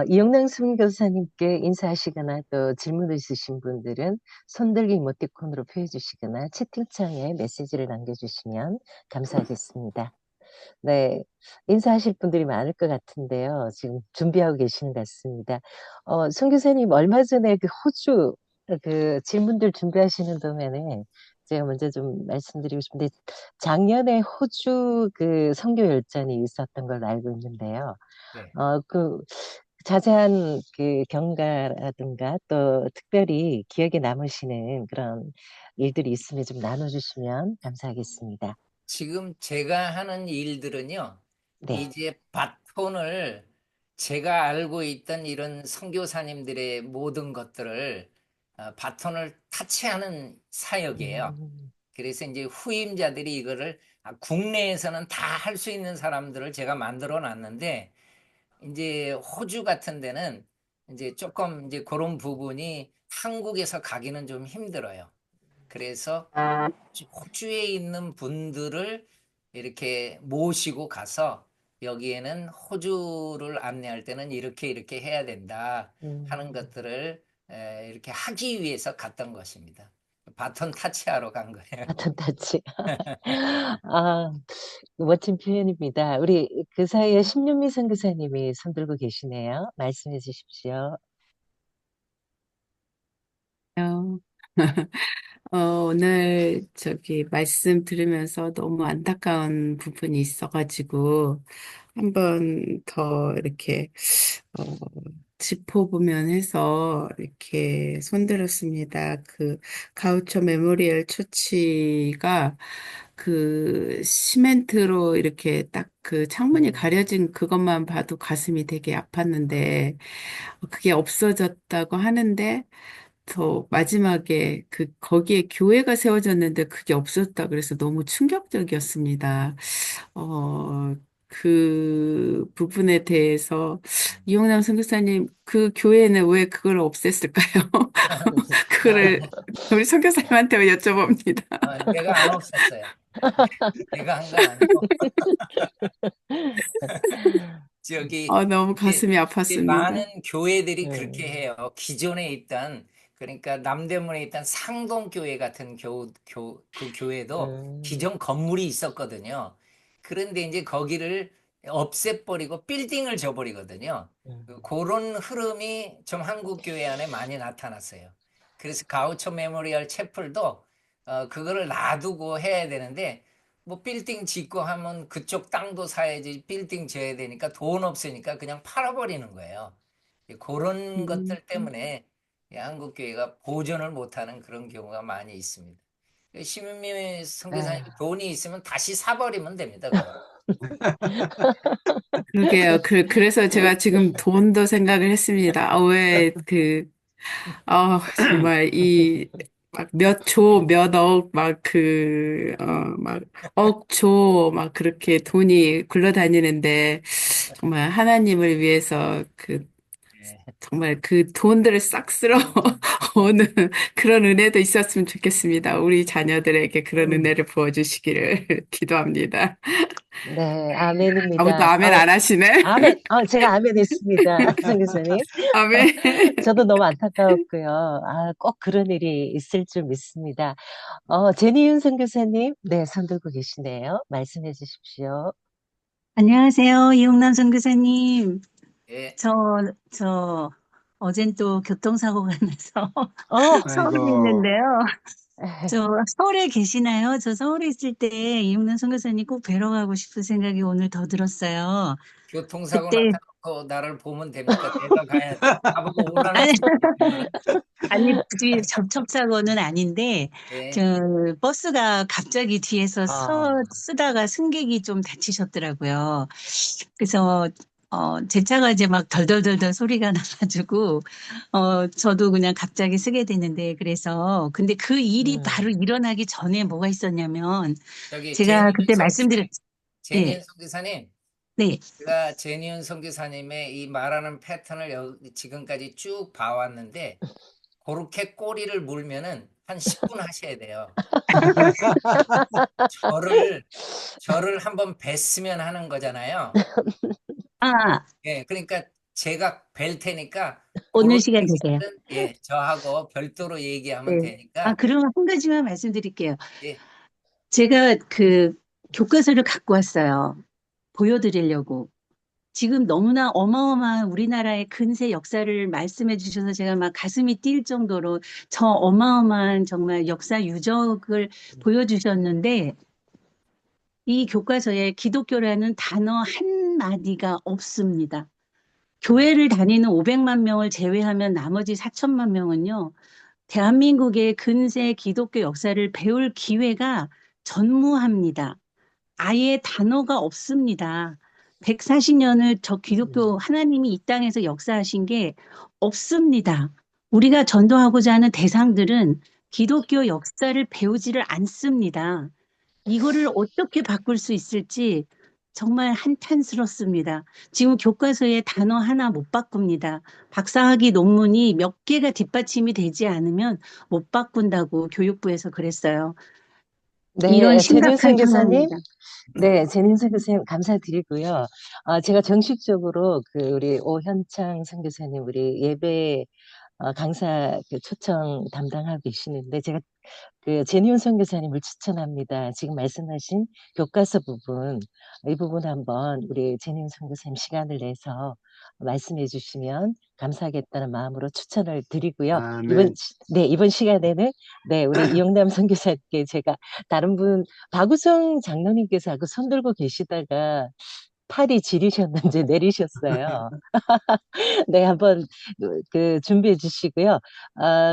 이용남 선교사님께 인사하시거나 또 질문 있으신 분들은 손들기 이모티콘으로 표해 주시거나 채팅창에 메시지를 남겨주시면 감사하겠습니다. 네, 인사하실 분들이 많을 것 같은데요. 지금 준비하고 계시는 것 같습니다. 선교사님 얼마 전에 그 호주 그 질문들 준비하시는 동안에 제가 먼저 좀 말씀드리고 싶은데 작년에 호주 그 선교 열전이 있었던 걸로 알고 있는데요. 네. 그 자세한 그 경과라든가 또 특별히 기억에 남으시는 그런 일들이 있으면 좀 나눠주시면 감사하겠습니다. 지금 제가 하는 일들은요. 네. 이제 바톤을 제가 알고 있던 이런 선교사님들의 모든 것들을 바톤을 타치하는 사역이에요. 그래서 이제 후임자들이 이거를 국내에서는 다 할 수 있는 사람들을 제가 만들어 놨는데 이제 호주 같은 데는 이제 조금 이제 그런 부분이 한국에서 가기는 좀 힘들어요. 그래서 호주에 있는 분들을 이렇게 모시고 가서 여기에는 호주를 안내할 때는 이렇게 해야 된다 하는 것들을 이렇게 하기 위해서 갔던 것입니다. 바톤 타치하러 간 거예요. 바톤 타치. 멋진 표현입니다. 우리 그 사이에 심윤미 선교사님이 손들고 계시네요. 말씀해 주십시오. 오늘 말씀 들으면서 너무 안타까운 부분이 있어가지고 한 번 더 이렇게 짚어보면 해서 이렇게 손들었습니다. 그 가우처 메모리얼 처치가 그 시멘트로 이렇게 딱 그 창문이 가려진 그것만 봐도 가슴이 되게 아팠는데 그게 없어졌다고 하는데 더 마지막에 거기에 교회가 세워졌는데 그게 없었다 그래서 너무 충격적이었습니다. 그 부분에 대해서 이용남 선교사님 그 교회는 왜 그걸 없앴을까요? 그거를 우리 선교사님한테 여쭤봅니다. 내가 안 없었어요. 내가 한 건 아니고. 너무 가슴이 아팠습니다. 많은 교회들이 그렇게 해요. 기존에 있던 그러니까 남대문에 있던 상동교회 같은 그 교회도 기존 건물이 있었거든요. 그런데 이제 거기를 없애버리고 빌딩을 줘버리거든요. 그런 흐름이 좀 한국 교회 안에 많이 나타났어요. 그래서 가우처 메모리얼 채플도 그거를 놔두고 해야 되는데 뭐 빌딩 짓고 하면 그쪽 땅도 사야지 빌딩 지어야 되니까 돈 없으니까 그냥 팔아버리는 거예요. 그런 것들 때문에 한국 교회가 보존을 못하는 그런 경우가 많이 있습니다. 심은미 선교사님 돈이 있으면 다시 사버리면 됩니다. 그러게요. 그래서 제가 지금 돈도 생각을 했습니다. 정말 막 몇 조, 몇 억, 막 억조, 막 그렇게 돈이 굴러다니는데, 정말 하나님을 위해서 정말 그 돈들을 싹 쓸어 보는 그런 은혜도 있었으면 좋겠습니다. 우리 자녀들에게 그런 은혜를 부어주시기를 기도합니다. 네, 아멘입니다. 아무도 아멘 안 하시네. 아멘, 제가 아멘 했습니다. 선교사님. 아멘. 저도 너무 안타까웠고요. 꼭 그런 일이 있을 줄 믿습니다. 제니윤 선교사님, 네, 손 들고 계시네요. 말씀해 주십시오. 안녕하세요. 이용남 선교사님. 예. 어젠 또 교통사고가 나서 서울에 아이고. 있는데요. 서울에 계시나요? 저 서울에 있을 때 이용남 선교사님 꼭 뵈러 가고 싶은 생각이 오늘 더 들었어요. 교통사고 그때 나타놓고 나를 보면 됩니까? 내가 가야 나보고 오라는 아니, 소리야. 아니 굳이 접촉사고는 아닌데 예. 버스가 갑자기 뒤에서 쓰다가 승객이 좀 다치셨더라고요. 그래서 제 차가 이제 막 덜덜덜덜 소리가 나가지고 저도 그냥 갑자기 쓰게 되는데 근데 그 일이 바로 일어나기 전에 뭐가 있었냐면 저기 제가 그때 말씀드렸 제니은 선교사님, 네. 제가 제니은 선교사님의 이 말하는 패턴을 지금까지 쭉 봐왔는데 그렇게 꼬리를 물면은 한 10분 하셔야 돼요. 저를 한번 뵀으면 하는 거잖아요. 예, 그러니까 제가 뵐 테니까 오늘 그런 시간 되세요. 얘기는 예, 저하고 별도로 얘기하면 네. 되니까. 그러면 한 가지만 말씀드릴게요. 예. 제가 그 교과서를 갖고 왔어요. 보여드리려고. 지금 너무나 어마어마한 우리나라의 근세 역사를 말씀해 주셔서 제가 막 가슴이 뛸 정도로 저 어마어마한 정말 역사 유적을 보여주셨는데 이 교과서에 기독교라는 단어 한마디가 없습니다. 교회를 다니는 500만 명을 제외하면 나머지 4천만 명은요. 대한민국의 근세 기독교 역사를 배울 기회가 전무합니다. 아예 단어가 없습니다. 140년을 저 기독교 하나님이 이 땅에서 역사하신 게 없습니다. 우리가 전도하고자 하는 대상들은 기독교 역사를 배우지를 않습니다. 이거를 어떻게 바꿀 수 있을지 정말 한탄스럽습니다. 지금 교과서에 단어 하나 못 바꿉니다. 박사학위 논문이 몇 개가 뒷받침이 되지 않으면 못 바꾼다고 교육부에서 그랬어요. 네, 이런 제니윤 심각한 선교사님. 상황입니다. 네, 제니윤 선교사님 감사드리고요. 제가 정식적으로 우리 오현창 선교사님 우리 예배 강사 초청 담당하고 계시는데 제가 제니윤 선교사님을 추천합니다. 지금 말씀하신 교과서 부분, 이 부분 한번 우리 제니윤 선교사님 시간을 내서 말씀해 주시면 감사하겠다는 마음으로 추천을 드리고요. 아멘. 이번 시간에는 우리 이용남 선교사님께 제가 다른 분 박우성 장로님께서 손 들고 계시다가 팔이 지리셨는지 내리셨어요. 네, 한번 준비해 주시고요.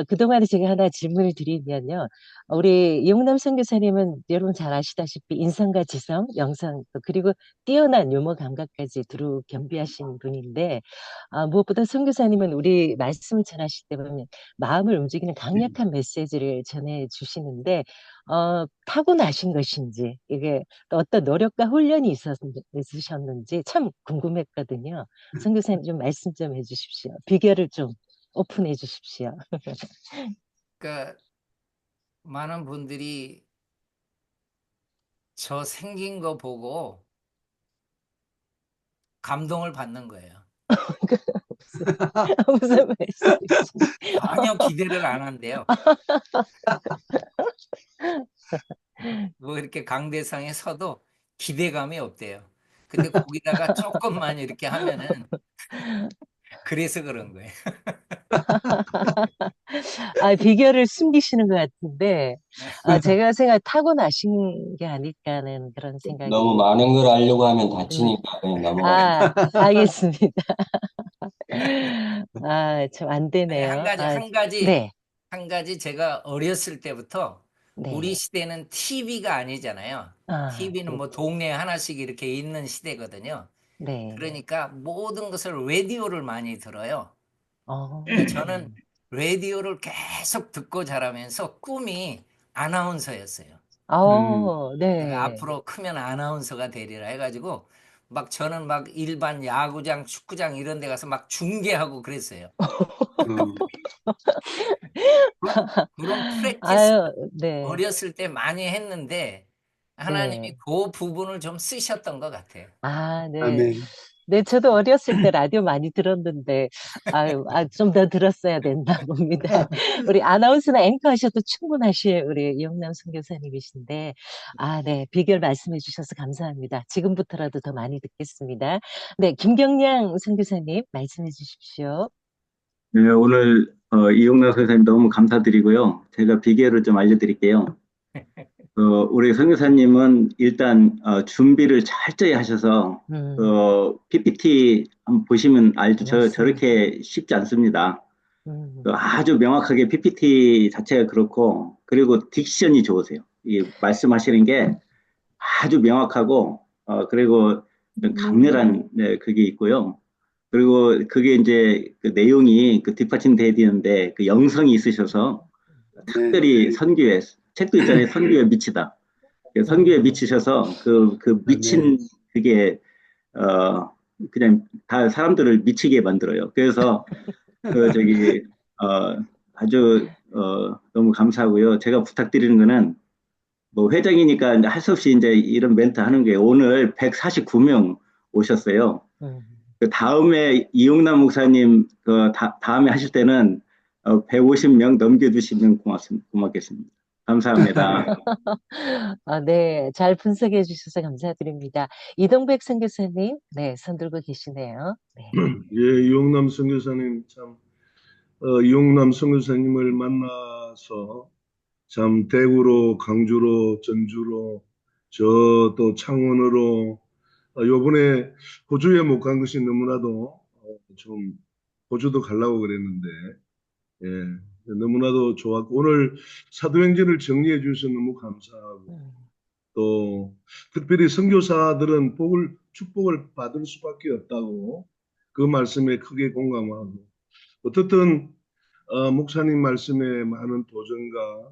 그동안에 제가 하나 질문을 드리면요. 우리 이용남 선교사님은 여러분 잘 아시다시피 인성과 지성, 영성, 그리고 뛰어난 유머 감각까지 두루 겸비하신 분인데, 무엇보다 선교사님은 우리 말씀을 전하실 때 보면 마음을 움직이는 강력한 메시지를 전해 주시는데, 타고나신 것인지, 이게 또 어떤 노력과 훈련이 있으셨는지 참 궁금했거든요. 선교사님 좀 말씀 좀 해주십시오. 비결을 좀 오픈해 주십시오. 그러니까 많은 분들이 저 생긴 거 보고 감동을 받는 거예요. 무슨 말씀이신지. 전혀 기대를 안 한대요. 뭐 이렇게 강대상에 서도 기대감이 없대요. 근데 거기다가 조금만 이렇게 하면은 그래서 그런 거예요. 비결을 숨기시는 것 같은데, 제가 타고나신 게 아닐까 하는 그런 생각이. 너무 많은 걸 알려고 하면 다치니까 그냥 넘어가요. 알겠습니다. 참 안 되네요. 한 가지 제가 어렸을 때부터 우리 시대는 TV가 아니잖아요. TV는 뭐 동네에 하나씩 이렇게 있는 시대거든요. 그러니까 모든 것을 라디오를 많이 들어요. 저는 라디오를 계속 듣고 자라면서 꿈이 아나운서였어요. 내가 앞으로 크면 아나운서가 되리라 해가지고 막 저는 막 일반 야구장, 축구장 이런 데 가서 막 중계하고 그랬어요. 그런 프랙티스 아유, 네. 어렸을 때 많이 했는데 하나님이 네. 그 부분을 좀 쓰셨던 것 같아요. 아, 네. 아멘. 네, 저도 어렸을 때 라디오 많이 들었는데, 좀 더 들었어야 된다 봅니다. 우리 아나운서나 앵커 하셔도 충분하실 우리 이영남 선교사님이신데, 네, 비결 말씀해 주셔서 감사합니다. 지금부터라도 더 많이 듣겠습니다. 네, 김경량 선교사님 말씀해 주십시오. 네, 오늘 이용락 선생님 너무 감사드리고요. 제가 비결을 좀 알려드릴게요. 우리 선교사님은 일단 준비를 철저히 하셔서 PPT 한번 보시면 알죠. 저렇게 쉽지 않습니다. 아주 명확하게 PPT 자체가 그렇고, 그리고 딕션이 좋으세요. 이 말씀하시는 게 아주 명확하고, 그리고 강렬한 그게 있고요. 그리고 그게 이제 그 내용이 그 뒷받침 돼야 되는데 그 영성이 있으셔서 특별히 선교에, 책도 있잖아요. 선교에 미치다. 선교에 미치셔서 그 미친 그게 그냥 다 사람들을 미치게 만들어요. 그래서 아주 너무 감사하고요. 제가 부탁드리는 거는 뭐 회장이니까 할 수 없이 이제 이런 멘트 하는 게 고오늘 149명 오셨어요. 그 다음에 이용남 목사님 다음에 하실 때는 150명 넘겨주시면 고맙겠습니다. 감사합니다. 네, 잘 분석해 주셔서 감사드립니다. 이동백 선교사님, 네, 손 들고 계시네요. 네. 예, 이용남 선교사님 참 이용남 선교사님을 만나서 참 대구로, 강주로, 전주로, 저 또 창원으로 요번에 호주에 못 간 것이 너무나도 좀 호주도 가려고 그랬는데 예, 너무나도 좋았고 오늘 사도행전을 정리해 주셔서 너무 감사하고 또 특별히 선교사들은 축복을 받을 수밖에 없다고 그 말씀에 크게 공감하고 어떻든 목사님 말씀에 많은 도전과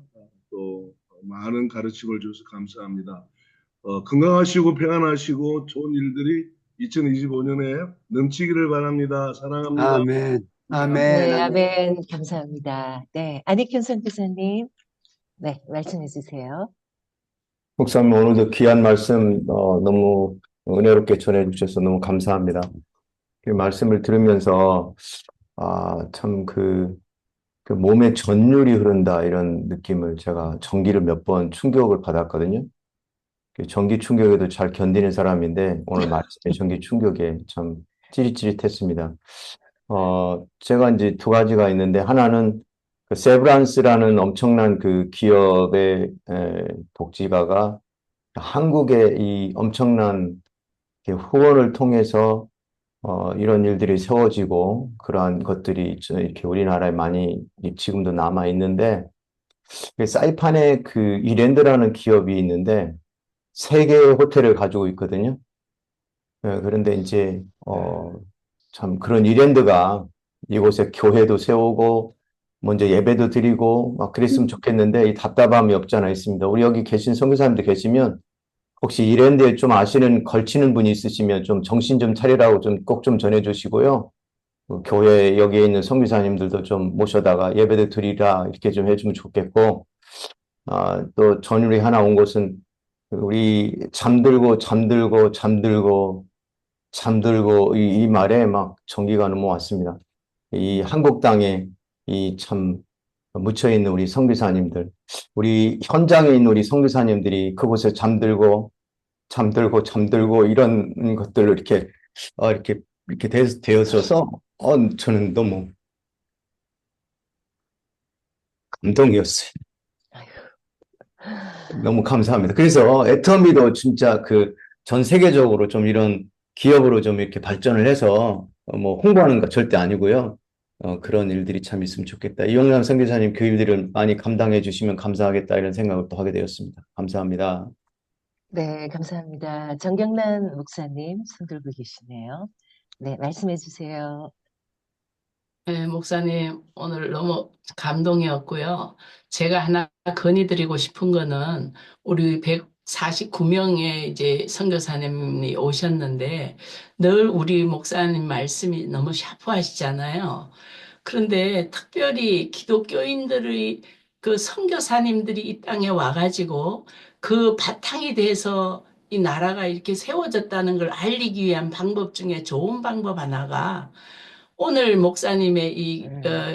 또 많은 가르침을 줘서 감사합니다. 건강하시고 평안하시고 좋은 일들이 2025년에 넘치기를 바랍니다. 사랑합니다. 아멘. 아멘. 네, 아멘. 감사합니다. 네, 안익현 선교사님, 네, 말씀해 주세요. 목사님 오늘도 귀한 말씀 너무 은혜롭게 전해주셔서 너무 감사합니다. 그 말씀을 들으면서 참 그 몸에 전율이 흐른다 이런 느낌을 제가 전기를 몇 번 충격을 받았거든요. 그 전기 충격에도 잘 견디는 사람인데 오늘 말씀의 전기 충격에 참 찌릿찌릿했습니다. 제가 이제 두 가지가 있는데 하나는 그 세브란스라는 엄청난 그 기업의 독지가가 한국의 이 엄청난 후원을 통해서 이런 일들이 세워지고 그러한 것들이 이렇게 우리나라에 많이 지금도 남아 있는데 사이판에 그 이랜드라는 기업이 있는데 3개의 호텔을 가지고 있거든요. 그런데 이제 참 그런 이랜드가 이곳에 교회도 세우고 먼저 예배도 드리고 막 그랬으면 좋겠는데 이 답답함이 없지 않아 있습니다. 우리 여기 계신 선교사님들 계시면 혹시 이랜드에 좀 아시는 걸치는 분이 있으시면 좀 정신 좀 차리라고 좀 꼭 좀 전해주시고요. 교회 여기에 있는 선교사님들도 좀 모셔다가 예배도 드리라 이렇게 좀 해주면 좋겠고 또 전율이 하나 온 것은 우리 잠들고 이 말에 막 전기가 넘어왔습니다. 이 한국 땅에 이 참 묻혀있는 우리 선교사님들, 우리 현장에 있는 우리 선교사님들이 그곳에 잠들고 이런 것들을 이렇게 되어서서 저는 너무 감동이었어요. 너무 감사합니다. 그래서 애터미도 진짜 그 전 세계적으로 좀 이런 기업으로 좀 이렇게 발전을 해서 뭐 홍보하는 거 절대 아니고요. 그런 일들이 참 있으면 좋겠다. 이용남 선교사님 그 일들을 많이 감당해 주시면 감사하겠다 이런 생각을 또 하게 되었습니다. 감사합니다. 네, 감사합니다. 정경란 목사님 손 들고 계시네요. 네, 말씀해 주세요. 네, 목사님 오늘 너무 감동이었고요. 제가 하나 건의드리고 싶은 거는 우리 49명의 이제 선교사님이 오셨는데 늘 우리 목사님 말씀이 너무 샤프하시잖아요. 그런데 특별히 기독교인들의 그 선교사님들이 이 땅에 와가지고 그 바탕이 돼서 이 나라가 이렇게 세워졌다는 걸 알리기 위한 방법 중에 좋은 방법 하나가 오늘 목사님의 이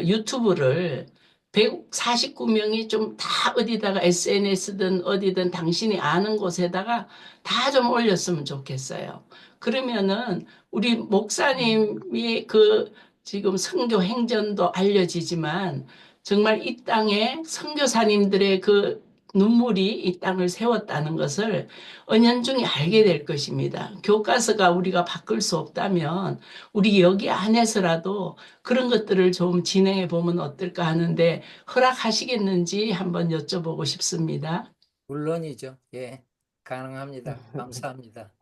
유튜브를 149명이 좀 다 어디다가 SNS든 어디든 당신이 아는 곳에다가 다 좀 올렸으면 좋겠어요. 그러면은 우리 목사님이 그 지금 선교 행전도 알려지지만 정말 이 땅에 선교사님들의 그 눈물이 이 땅을 세웠다는 것을 은연중에 알게 될 것입니다. 교과서가 우리가 바꿀 수 없다면 우리 여기 안에서라도 그런 것들을 좀 진행해 보면 어떨까 하는데 허락하시겠는지 한번 여쭤보고 싶습니다. 물론이죠. 예, 가능합니다. 감사합니다.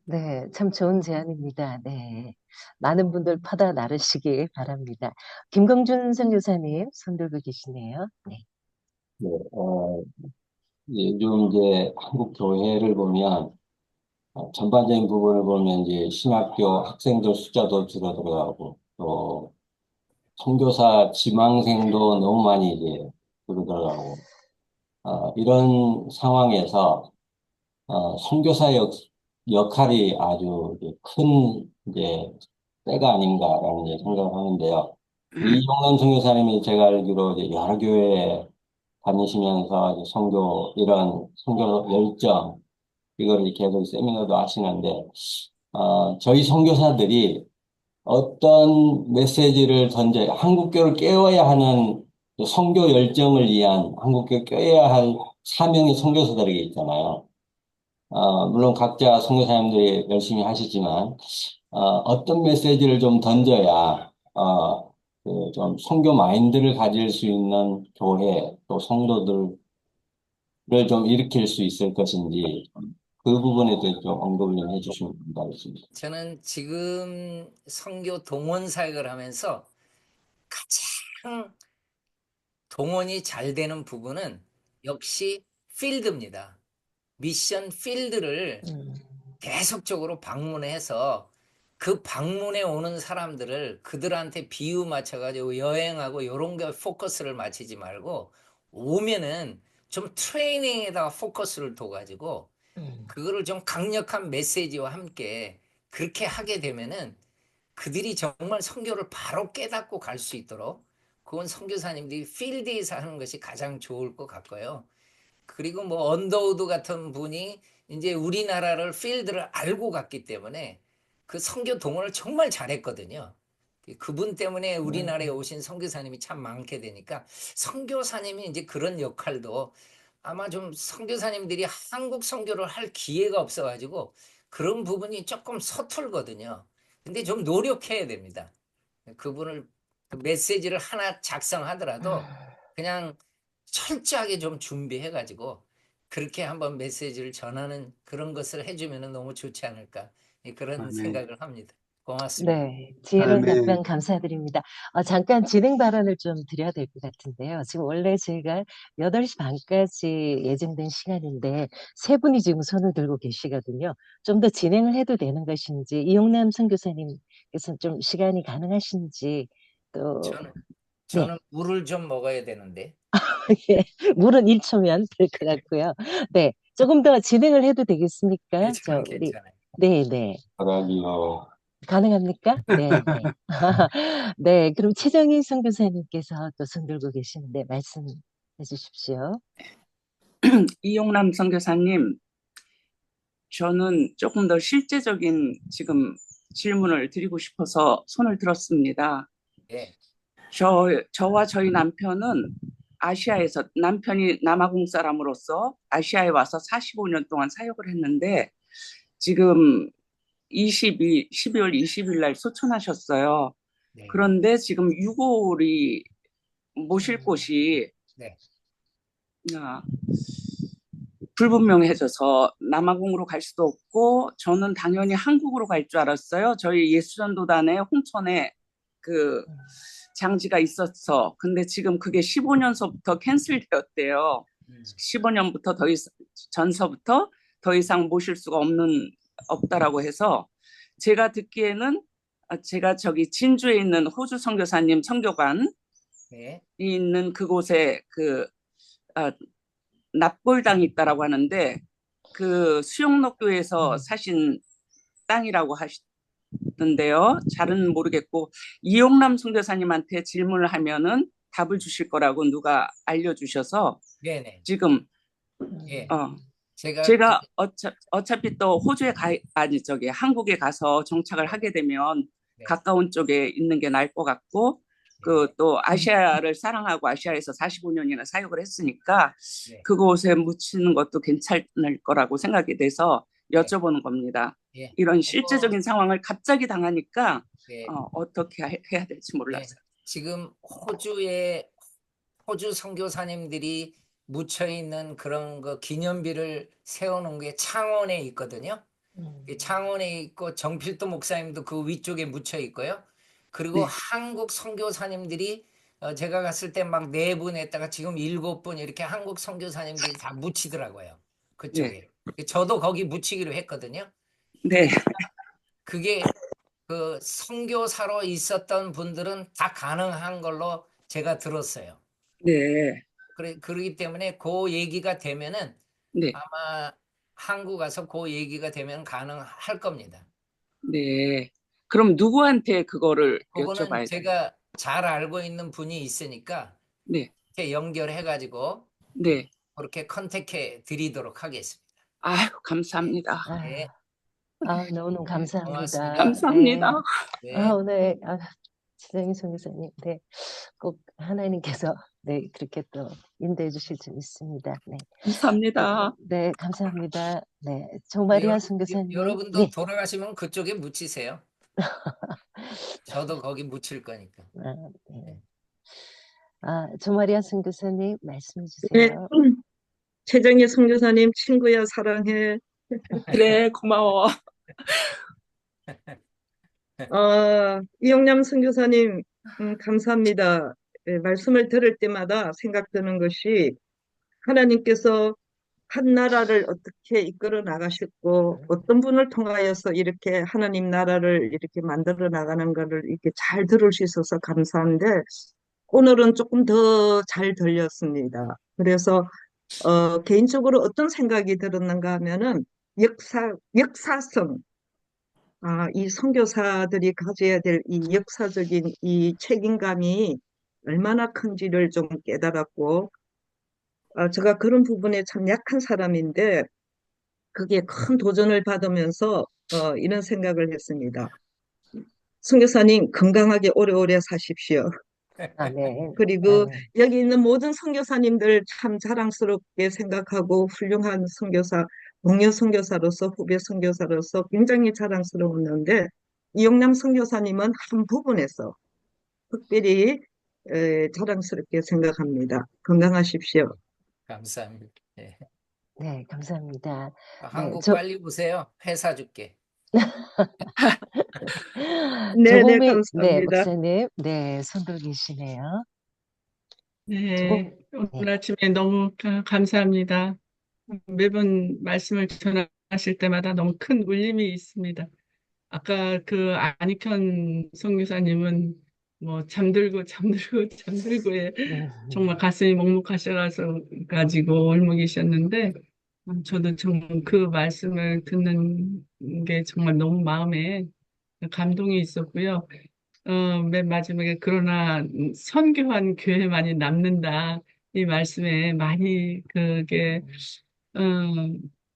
네, 참 좋은 제안입니다. 네. 많은 분들 퍼다 나르시기 바랍니다. 김경준 선교사님 손 들고 계시네요. 네. 네, 요즘 이제 한국 교회를 보면 전반적인 부분을 보면 이제 신학교 학생들 숫자도 줄어들어가고 또 선교사 지망생도 너무 많이 이제 줄어들어가고 이런 상황에서 선교사 역할이 아주 이제 큰 이제 때가 아닌가라는 이제 생각을 하는데요. 이용남 선교사님이 제가 알기로 이제 여러 교회에 다니시면서 이제 이런 선교 열정 이거를 계속 세미나도 하시는데 저희 선교사들이 어떤 메시지를 한국교를 깨워야 하는 선교 열정을 위한 한국교를 깨워야 할 사명이 선교사들에게 있잖아요. 물론 각자 선교사님들이 열심히 하시지만 어떤 메시지를 좀 던져야 좀 선교 마인드를 가질 수 있는 교회 또 성도들을 좀 일으킬 수 있을 것인지 그 부분에 대해서 좀 언급을 좀 해주시면 감사하겠습니다. 저는 지금 선교 동원 사역을 하면서 가장 동원이 잘 되는 부분은 역시 필드입니다. 미션 필드를 계속적으로 방문해서 그 방문에 오는 사람들을 그들한테 비유 맞춰가지고 여행하고 이런 거 포커스를 맞추지 말고 오면은 좀 트레이닝에다가 포커스를 둬가지고 그거를 좀 강력한 메시지와 함께 그렇게 하게 되면은 그들이 정말 선교를 바로 깨닫고 갈 수 있도록 그건 선교사님들이 필드에서 하는 것이 가장 좋을 것 같고요. 그리고 뭐 언더우드 같은 분이 이제 우리나라를 필드를 알고 갔기 때문에 그 선교 동원을 정말 잘했거든요. 그분 때문에 우리나라에 오신 선교사님이 참 많게 되니까 선교사님이 이제 그런 역할도 아마 좀 선교사님들이 한국 선교를 할 기회가 없어가지고 그런 부분이 조금 서툴거든요. 근데 좀 노력해야 됩니다. 그분을 그 메시지를 하나 작성하더라도 그냥 철저하게 좀 준비해가지고 그렇게 한번 메시지를 전하는 그런 것을 해주면 너무 좋지 않을까 그런 생각을 합니다. 고맙습니다. 네, 지혜로운 답변 감사드립니다. 잠깐 진행 발언을 좀 드려야 될 것 같은데요. 지금 원래 저희가 8시 반까지 예정된 시간인데 세 분이 지금 손을 들고 계시거든요. 좀 더 진행을 해도 되는 것인지 이용남 선교사님께서 좀 시간이 가능하신지 또 저는 물을 좀 먹어야 되는데. 예, 물은 1초면 될 것 같고요. 네, 조금 더 진행을 해도 되겠습니까? 네, 저는 괜찮아요. 네. 그러기요. 가능합니까? 네. 네, 그럼 최정희 선교사님께서 또 손 들고 계시는데 말씀해 주십시오. 이용남 선교사님, 저는 조금 더 실제적인 지금 질문을 드리고 싶어서 손을 들었습니다. 네. 저와 저희 남편은 아시아에서 남편이 남아공 사람으로서 아시아에 와서 45년 동안 사역을 했는데 지금 12월 20일 날 소천하셨어요. 네. 그런데 지금 유골이 모실 곳이 불분명해져서 남아공으로 갈 수도 없고 저는 당연히 한국으로 갈 줄 알았어요. 저희 예수전도단에 홍천에 그 장지가 있었어. 근데 지금 그게 15년서부터 캔슬되었대요. 15년부터 전서부터 더 이상 모실 수가 없다라고 해서 제가 듣기에는 제가 저기 진주에 있는 호주 선교사님 선교관이 네. 있는 그곳에 납골당이 있다라고 하는데 그 수영록 교회에서 사신 땅이라고 하시던데요. 잘은 모르겠고 이용남 선교사님한테 질문을 하면은 답을 주실 거라고 누가 알려주셔서 네네. 지금 예. 제가 제가 어차피 또 호주에 한국에 가서 정착을 하게 되면 네. 가까운 쪽에 있는 게 나을 것 같고 그 또 아시아를 사랑하고 아시아에서 45년이나 사역을 했으니까 네. 그곳에 묻히는 것도 괜찮을 거라고 생각이 돼서 네. 여쭤보는 겁니다. 예. 이런 실제적인 상황을 갑자기 당하니까 네. 어떻게 해야 될지 몰라서요. 지금 호주 선교사님들이 묻혀 있는 그런 그 기념비를 세워놓은 게 창원에 있거든요. 창원에 있고 정필도 목사님도 그 위쪽에 묻혀 있고요. 그리고 네. 한국 선교사님들이 제가 갔을 때 막 4분 했다가 지금 7분 이렇게 한국 선교사님들이 다 묻히더라고요. 그쪽에. 저도 거기 묻히기로 했거든요. 네. 그게 그 선교사로 있었던 분들은 다 가능한 걸로 제가 들었어요. 네. 그러기 때문에 그 얘기가 되면은 네. 아마 한국 가서 그 얘기가 되면 가능할 겁니다. 네. 그럼 누구한테 그거를 그거는 여쭤봐야 돼요? 제가 잘 알고 있는 분이 있으니까 네. 이렇게 연결해가지고 네. 그렇게 컨택해 드리도록 하겠습니다. 아유, 감사합니다. 네. 너무 감사합니다. 고맙습니다. 감사합니다. 네. 오늘 지정희 선교사님, 네, 꼭 하나님께서 네 그렇게 또 인도해 주실 줄 믿습니다. 네, 감사합니다. 네, 감사합니다. 네, 조마리아 선교사님, 여러분도 네, 돌아가시면 그쪽에 묻히세요. 저도 거기 묻힐 거니까. 네. 조마리아 선교사님 말씀해 네, 주세요. 최정희 선교사님 친구야 사랑해. 그래, 고마워. 이영남 선교사님 감사합니다. 네, 말씀을 들을 때마다 생각드는 것이 하나님께서 한 나라를 어떻게 이끌어 나가셨고 어떤 분을 통하여서 이렇게 하나님 나라를 이렇게 만들어 나가는 것을 이렇게 잘 들을 수 있어서 감사한데 오늘은 조금 더 잘 들렸습니다. 그래서 개인적으로 어떤 생각이 들었는가 하면은 역사성, 이 선교사들이 가져야 될 이 역사적인 이 책임감이 얼마나 큰지를 좀 깨달았고, 제가 그런 부분에 참 약한 사람인데, 그게 큰 도전을 받으면서 이런 생각을 했습니다. 선교사님 건강하게 오래오래 사십시오. 네. 그리고 여기 있는 모든 선교사님들 참 자랑스럽게 생각하고 훌륭한 선교사, 동료 선교사로서 후배 선교사로서 굉장히 자랑스러웠는데 이영남 선교사님은 한 부분에서 특별히 자랑스럽게 생각합니다. 건강하십시오. 감사합니다. 네. 네, 감사합니다. 한국 네, 빨리 오세요. 회사 줄게. 네, 조범희 감사합니다. 목사님, 네, 손도 계시네요. 네, 오늘 아침에 너무 감사합니다. 매번 말씀을 전하실 때마다 너무 큰 울림이 있습니다. 아까 그 안익현 선교사님은 뭐 잠들고에 정말 가슴이 먹먹하셔서 가지고 울먹이셨는데 저도 정말 그 말씀을 듣는 게 정말 너무 마음에 감동이 있었고요. 맨 마지막에 그러나 선교한 교회만이 남는다. 이 말씀에 많이 그게 어,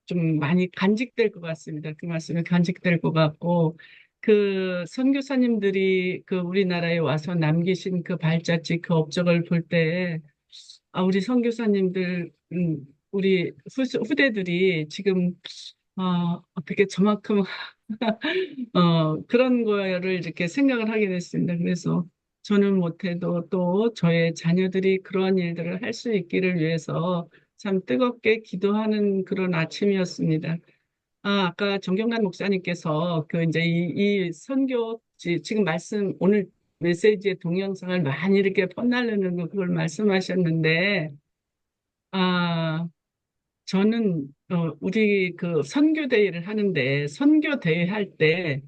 좀 많이 간직될 것 같습니다. 그 말씀에 간직될 것 같고 그 선교사님들이 그 우리나라에 와서 남기신 그 발자취 그 업적을 볼 때 우리 선교사님들 우리 후대들이 지금 어떻게 저만큼 그런 거를 이렇게 생각을 하게 됐습니다. 그래서 저는 못해도 또 저의 자녀들이 그러한 일들을 할 수 있기를 위해서 참 뜨겁게 기도하는 그런 아침이었습니다. 아까 정경란 목사님께서 그 이제 이 선교 지금 말씀 오늘 메시지의 동영상을 많이 이렇게 퍼나르는 거 그걸 말씀하셨는데 아, 저는 우리 그 선교대회를 하는데 선교대회 할 때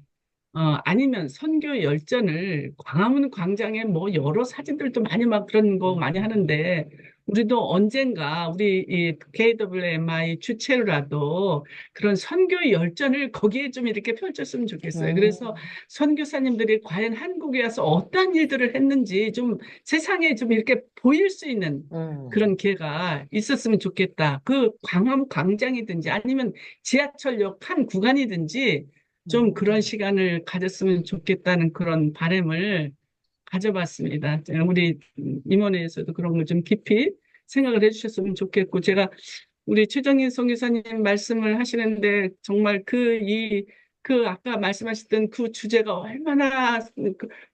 아니면 선교 열전을 광화문 광장에 뭐 여러 사진들도 많이 막 그런 거 많이 하는데 우리도 언젠가 우리 이 KWMI 주최로라도 그런 선교 열전을 거기에 좀 이렇게 펼쳤으면 좋겠어요. 그래서 선교사님들이 과연 한국에 와서 어떤 일들을 했는지 좀 세상에 좀 이렇게 보일 수 있는 그런 기회가 있었으면 좋겠다. 그 광화문 광장이든지 아니면 지하철역 한 구간이든지 좀 그런 시간을 가졌으면 좋겠다는 그런 바람을 가져봤습니다. 우리 임원회에서도 그런 걸 좀 깊이 생각을 해주셨으면 좋겠고, 제가 우리 최정희 선교사님 말씀을 하시는데 정말 그 아까 말씀하셨던 그 주제가 얼마나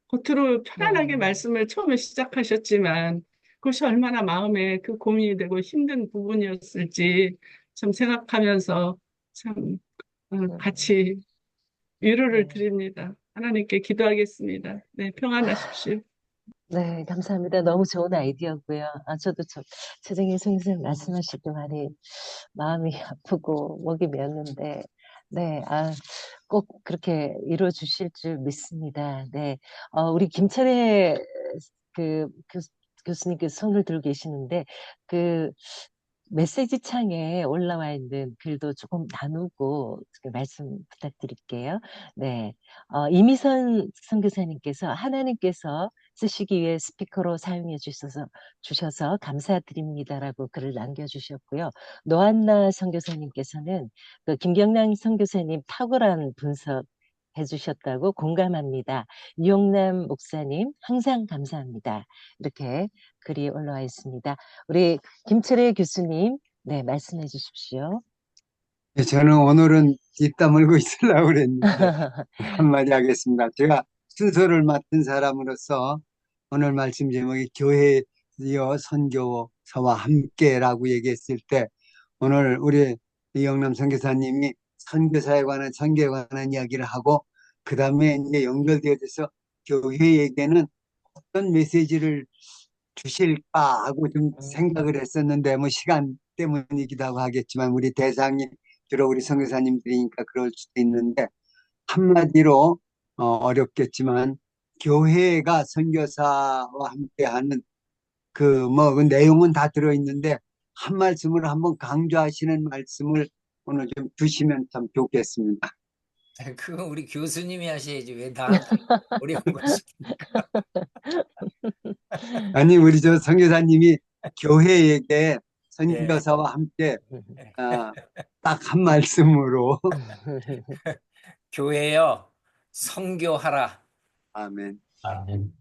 겉으로 편안하게 말씀을 처음에 시작하셨지만 그것이 얼마나 마음에 그 고민이 되고 힘든 부분이었을지 참 생각하면서 참 같이 위로를 드립니다. 하나님께 기도하겠습니다. 네, 평안하십시오. 네, 감사합니다. 너무 좋은 아이디어고요. 저도 최정희 선생님 말씀하실 때 많이 마음이 아프고 목이 메었는데, 네, 꼭 그렇게 이루어 주실 줄 믿습니다. 네, 우리 김철애 교수님께서 손을 들고 계시는데, 그 메시지 창에 올라와 있는 글도 조금 나누고 말씀 부탁드릴게요. 네, 이미선 선교사님께서 하나님께서 쓰시기 위해 스피커로 사용해 주셔서 감사드립니다라고 글을 남겨주셨고요. 노한나 선교사님께서는 그 김경남 선교사님 탁월한 분석 해주셨다고 공감합니다. 이용남 목사님 항상 감사합니다. 이렇게 글이 올라와 있습니다. 우리 김철애 교수님, 네, 말씀해 주십시오. 네, 저는 오늘은 입 다물고 있으려고 그랬는데 한마디 하겠습니다. 제가 순서를 맡은 사람으로서 오늘 말씀 제목이 교회여 선교사와 함께라고 얘기했을 때 오늘 우리 이영남 선교사님이 선교사에 관한 선교에 관한 이야기를 하고 그 다음에 이제 연결되어서 교회에게는 어떤 메시지를 주실까 하고 좀 생각을 했었는데 뭐 시간 때문이기도 하고 하겠지만 우리 대상이 주로 우리 선교사님들이니까 그럴 수도 있는데 한마디로 어렵겠지만 교회가 선교사와 함께하는 그 내용은 다 들어있는데 한 말씀을 한번 강조하시는 말씀을 오늘 좀 주시면 참 좋겠습니다. 그거 우리 교수님이 하셔야지 왜 나한테 어려운 것입니까? 아니 우리 저 선교사님이 교회에게 선교사와 함께 딱 한 말씀으로 교회여 선교하라. 아멘. 아멘.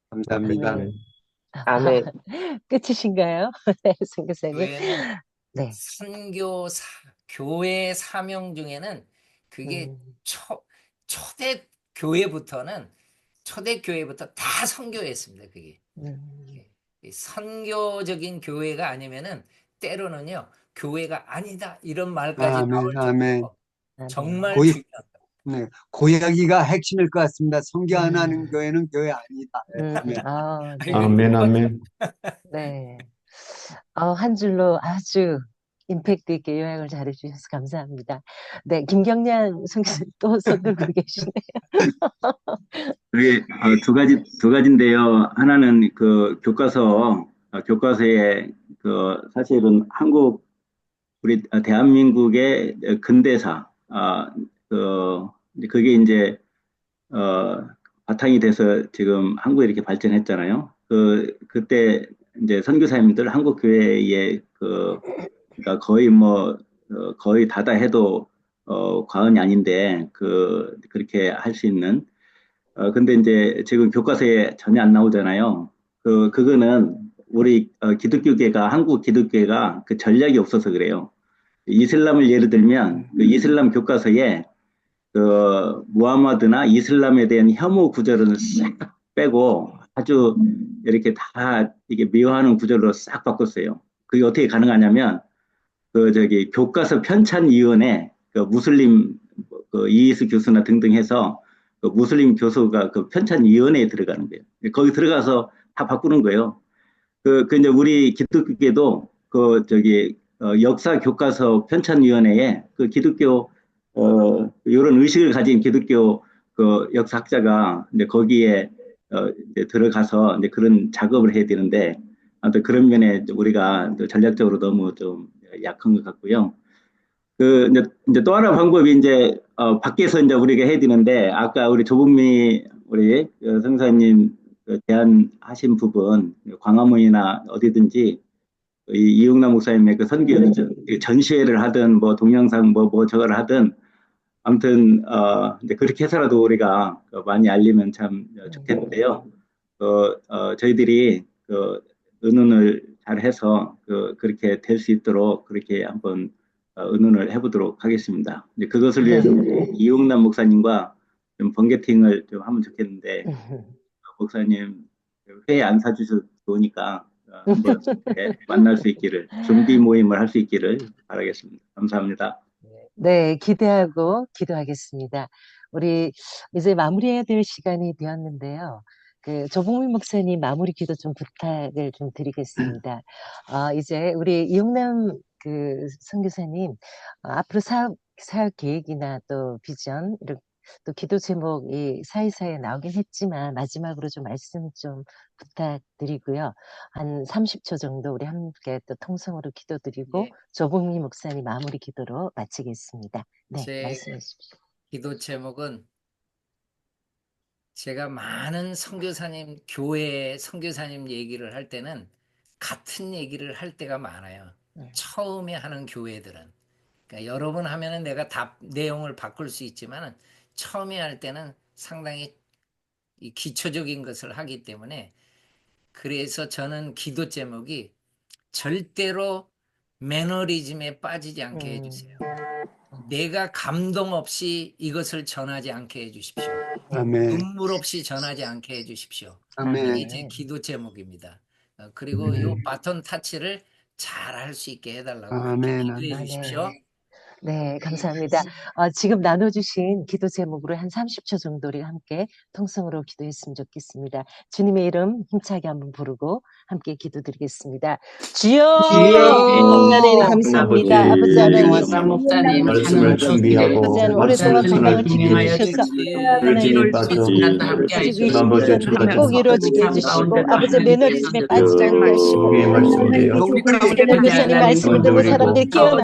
감사합니다. 아멘. 끝이신가요? 네, 선교사님. 교회는 네. 교회의 사명 중에는 그게 초대 교회부터 다 선교였습니다. 그게 선교적인 교회가 아니면은 때로는요 교회가 아니다 이런 말까지 나올 정도로 정말 중요합니다. 네, 고야기가 핵심일 것 같습니다. 선교 안 하는 교회는 교회 아니다. 아멘, 아멘. 네. 한 줄로 아주 임팩트 있게 요약을 잘해주셔서 감사합니다. 네, 김경량 선교사님 또 손 들고 계시네요. 그게 두 가지인데요. 하나는 그 교과서에 그 사실은 우리 대한민국의 근대사, 그게 이제 바탕이 돼서 지금 한국에 이렇게 발전했잖아요. 그때 이제 선교사님들 한국 교회에 그러니까 거의 다다 해도 과언이 아닌데 그렇게 할 수 있는. 근데 이제 지금 교과서에 전혀 안 나오잖아요. 그거는 우리 기독교계가 한국 기독교계가 그 전략이 없어서 그래요. 이슬람을 예를 들면 그 이슬람 교과서에 그 무하마드나 이슬람에 대한 혐오 구절은 싹 빼고 아주 이렇게 다 이게 미워하는 구절로 싹 바꿨어요. 그게 어떻게 가능하냐면 교과서 편찬위원회 그 무슬림 이희수 교수나 등등 해서 그 무슬림 교수가 그 편찬위원회에 들어가는 거예요. 거기 들어가서 다 바꾸는 거예요. 그 이제 우리 기독교계도 역사 교과서 편찬위원회에 그 기독교 이런 의식을 가진 기독교 그 역사학자가 이제 거기에 이제 들어가서 이제 그런 작업을 해야 되는데 아무튼 그런 면에 우리가 또 전략적으로 너무 좀 약한 것 같고요. 그 이제 또 하나 방법이 이제 밖에서 이제 우리가 해야 되는데 아까 우리 조북미 우리 성사님 제안하신 부분 광화문이나 어디든지 이용남 목사님의 그 선교 전시회를 하든 뭐 동영상 뭐 저걸 하든 아무튼 이제 그렇게 해서라도 우리가 많이 알리면 참 좋겠는데요. 저희들이 의논을 잘 해서 그렇게 될 수 있도록 그렇게 한번 의논을 해보도록 하겠습니다. 이제 그것을 위해서 이용남 목사님과 좀 번개팅을 좀 하면 좋겠는데 목사님 회에 안 사주셔도 좋으니까 한번 만날 수 있기를 준비 모임을 할 수 있기를 바라겠습니다. 감사합니다. 네, 기대하고 기도하겠습니다. 우리 이제 마무리해야 될 시간이 되었는데요. 그 조봉민 목사님 마무리 기도 좀 부탁을 좀 드리겠습니다. 이제 우리 이용남 그 선교사님 앞으로 사역 계획이나 또 비전 또 기도 제목이 사이사이에 나오긴 했지만 마지막으로 좀 말씀 좀 부탁드리고요. 한 30초 정도 우리 함께 또 통성으로 기도드리고 예. 조봉민 목사님 마무리 기도로 마치겠습니다. 네, 제 말씀해 주십시오. 기도 제목은 제가 많은 선교사님, 교회 선교사님 얘기를 할 때는 같은 얘기를 할 때가 많아요. 처음에 하는 교회들은. 그러니까 여러 번 하면은 내가 내용을 바꿀 수 있지만은 처음에 할 때는 상당히 이 기초적인 것을 하기 때문에 그래서 저는 기도 제목이 절대로 매너리즘에 빠지지 않게 해주세요. 내가 감동 없이 이것을 전하지 않게 해주십시오. 아멘. 눈물 없이 전하지 않게 해주십시오. 아멘. 이게 제 기도 제목입니다. 그리고 이 바톤 타치를 잘 할 수 있게 해달라고 아멘. 기도해 아멘. 주십시오. 네, 감사합니다. 지금 나눠주신 기도 제목으로 한 30초 정도를 함께 통성으로 기도했으면 좋겠습니다. 주님의 이름 힘차게 한번 부르고 함께 기도드리겠습니다. 주여! 하나님 감사합니다. 아버지 하나님, 목사님 말씀을 준비하고 아버지 하나님 말씀을 오랫동안 건강을 전해주니 지켜주셔서 불길이 빠져 지난번에 꼭 이루어지게 해주시고 아버지 매너리즘에 빠지지 않게 하시고 우리의 말씀이에요. 선교사님 말씀을 듣고 사람들이 깨어나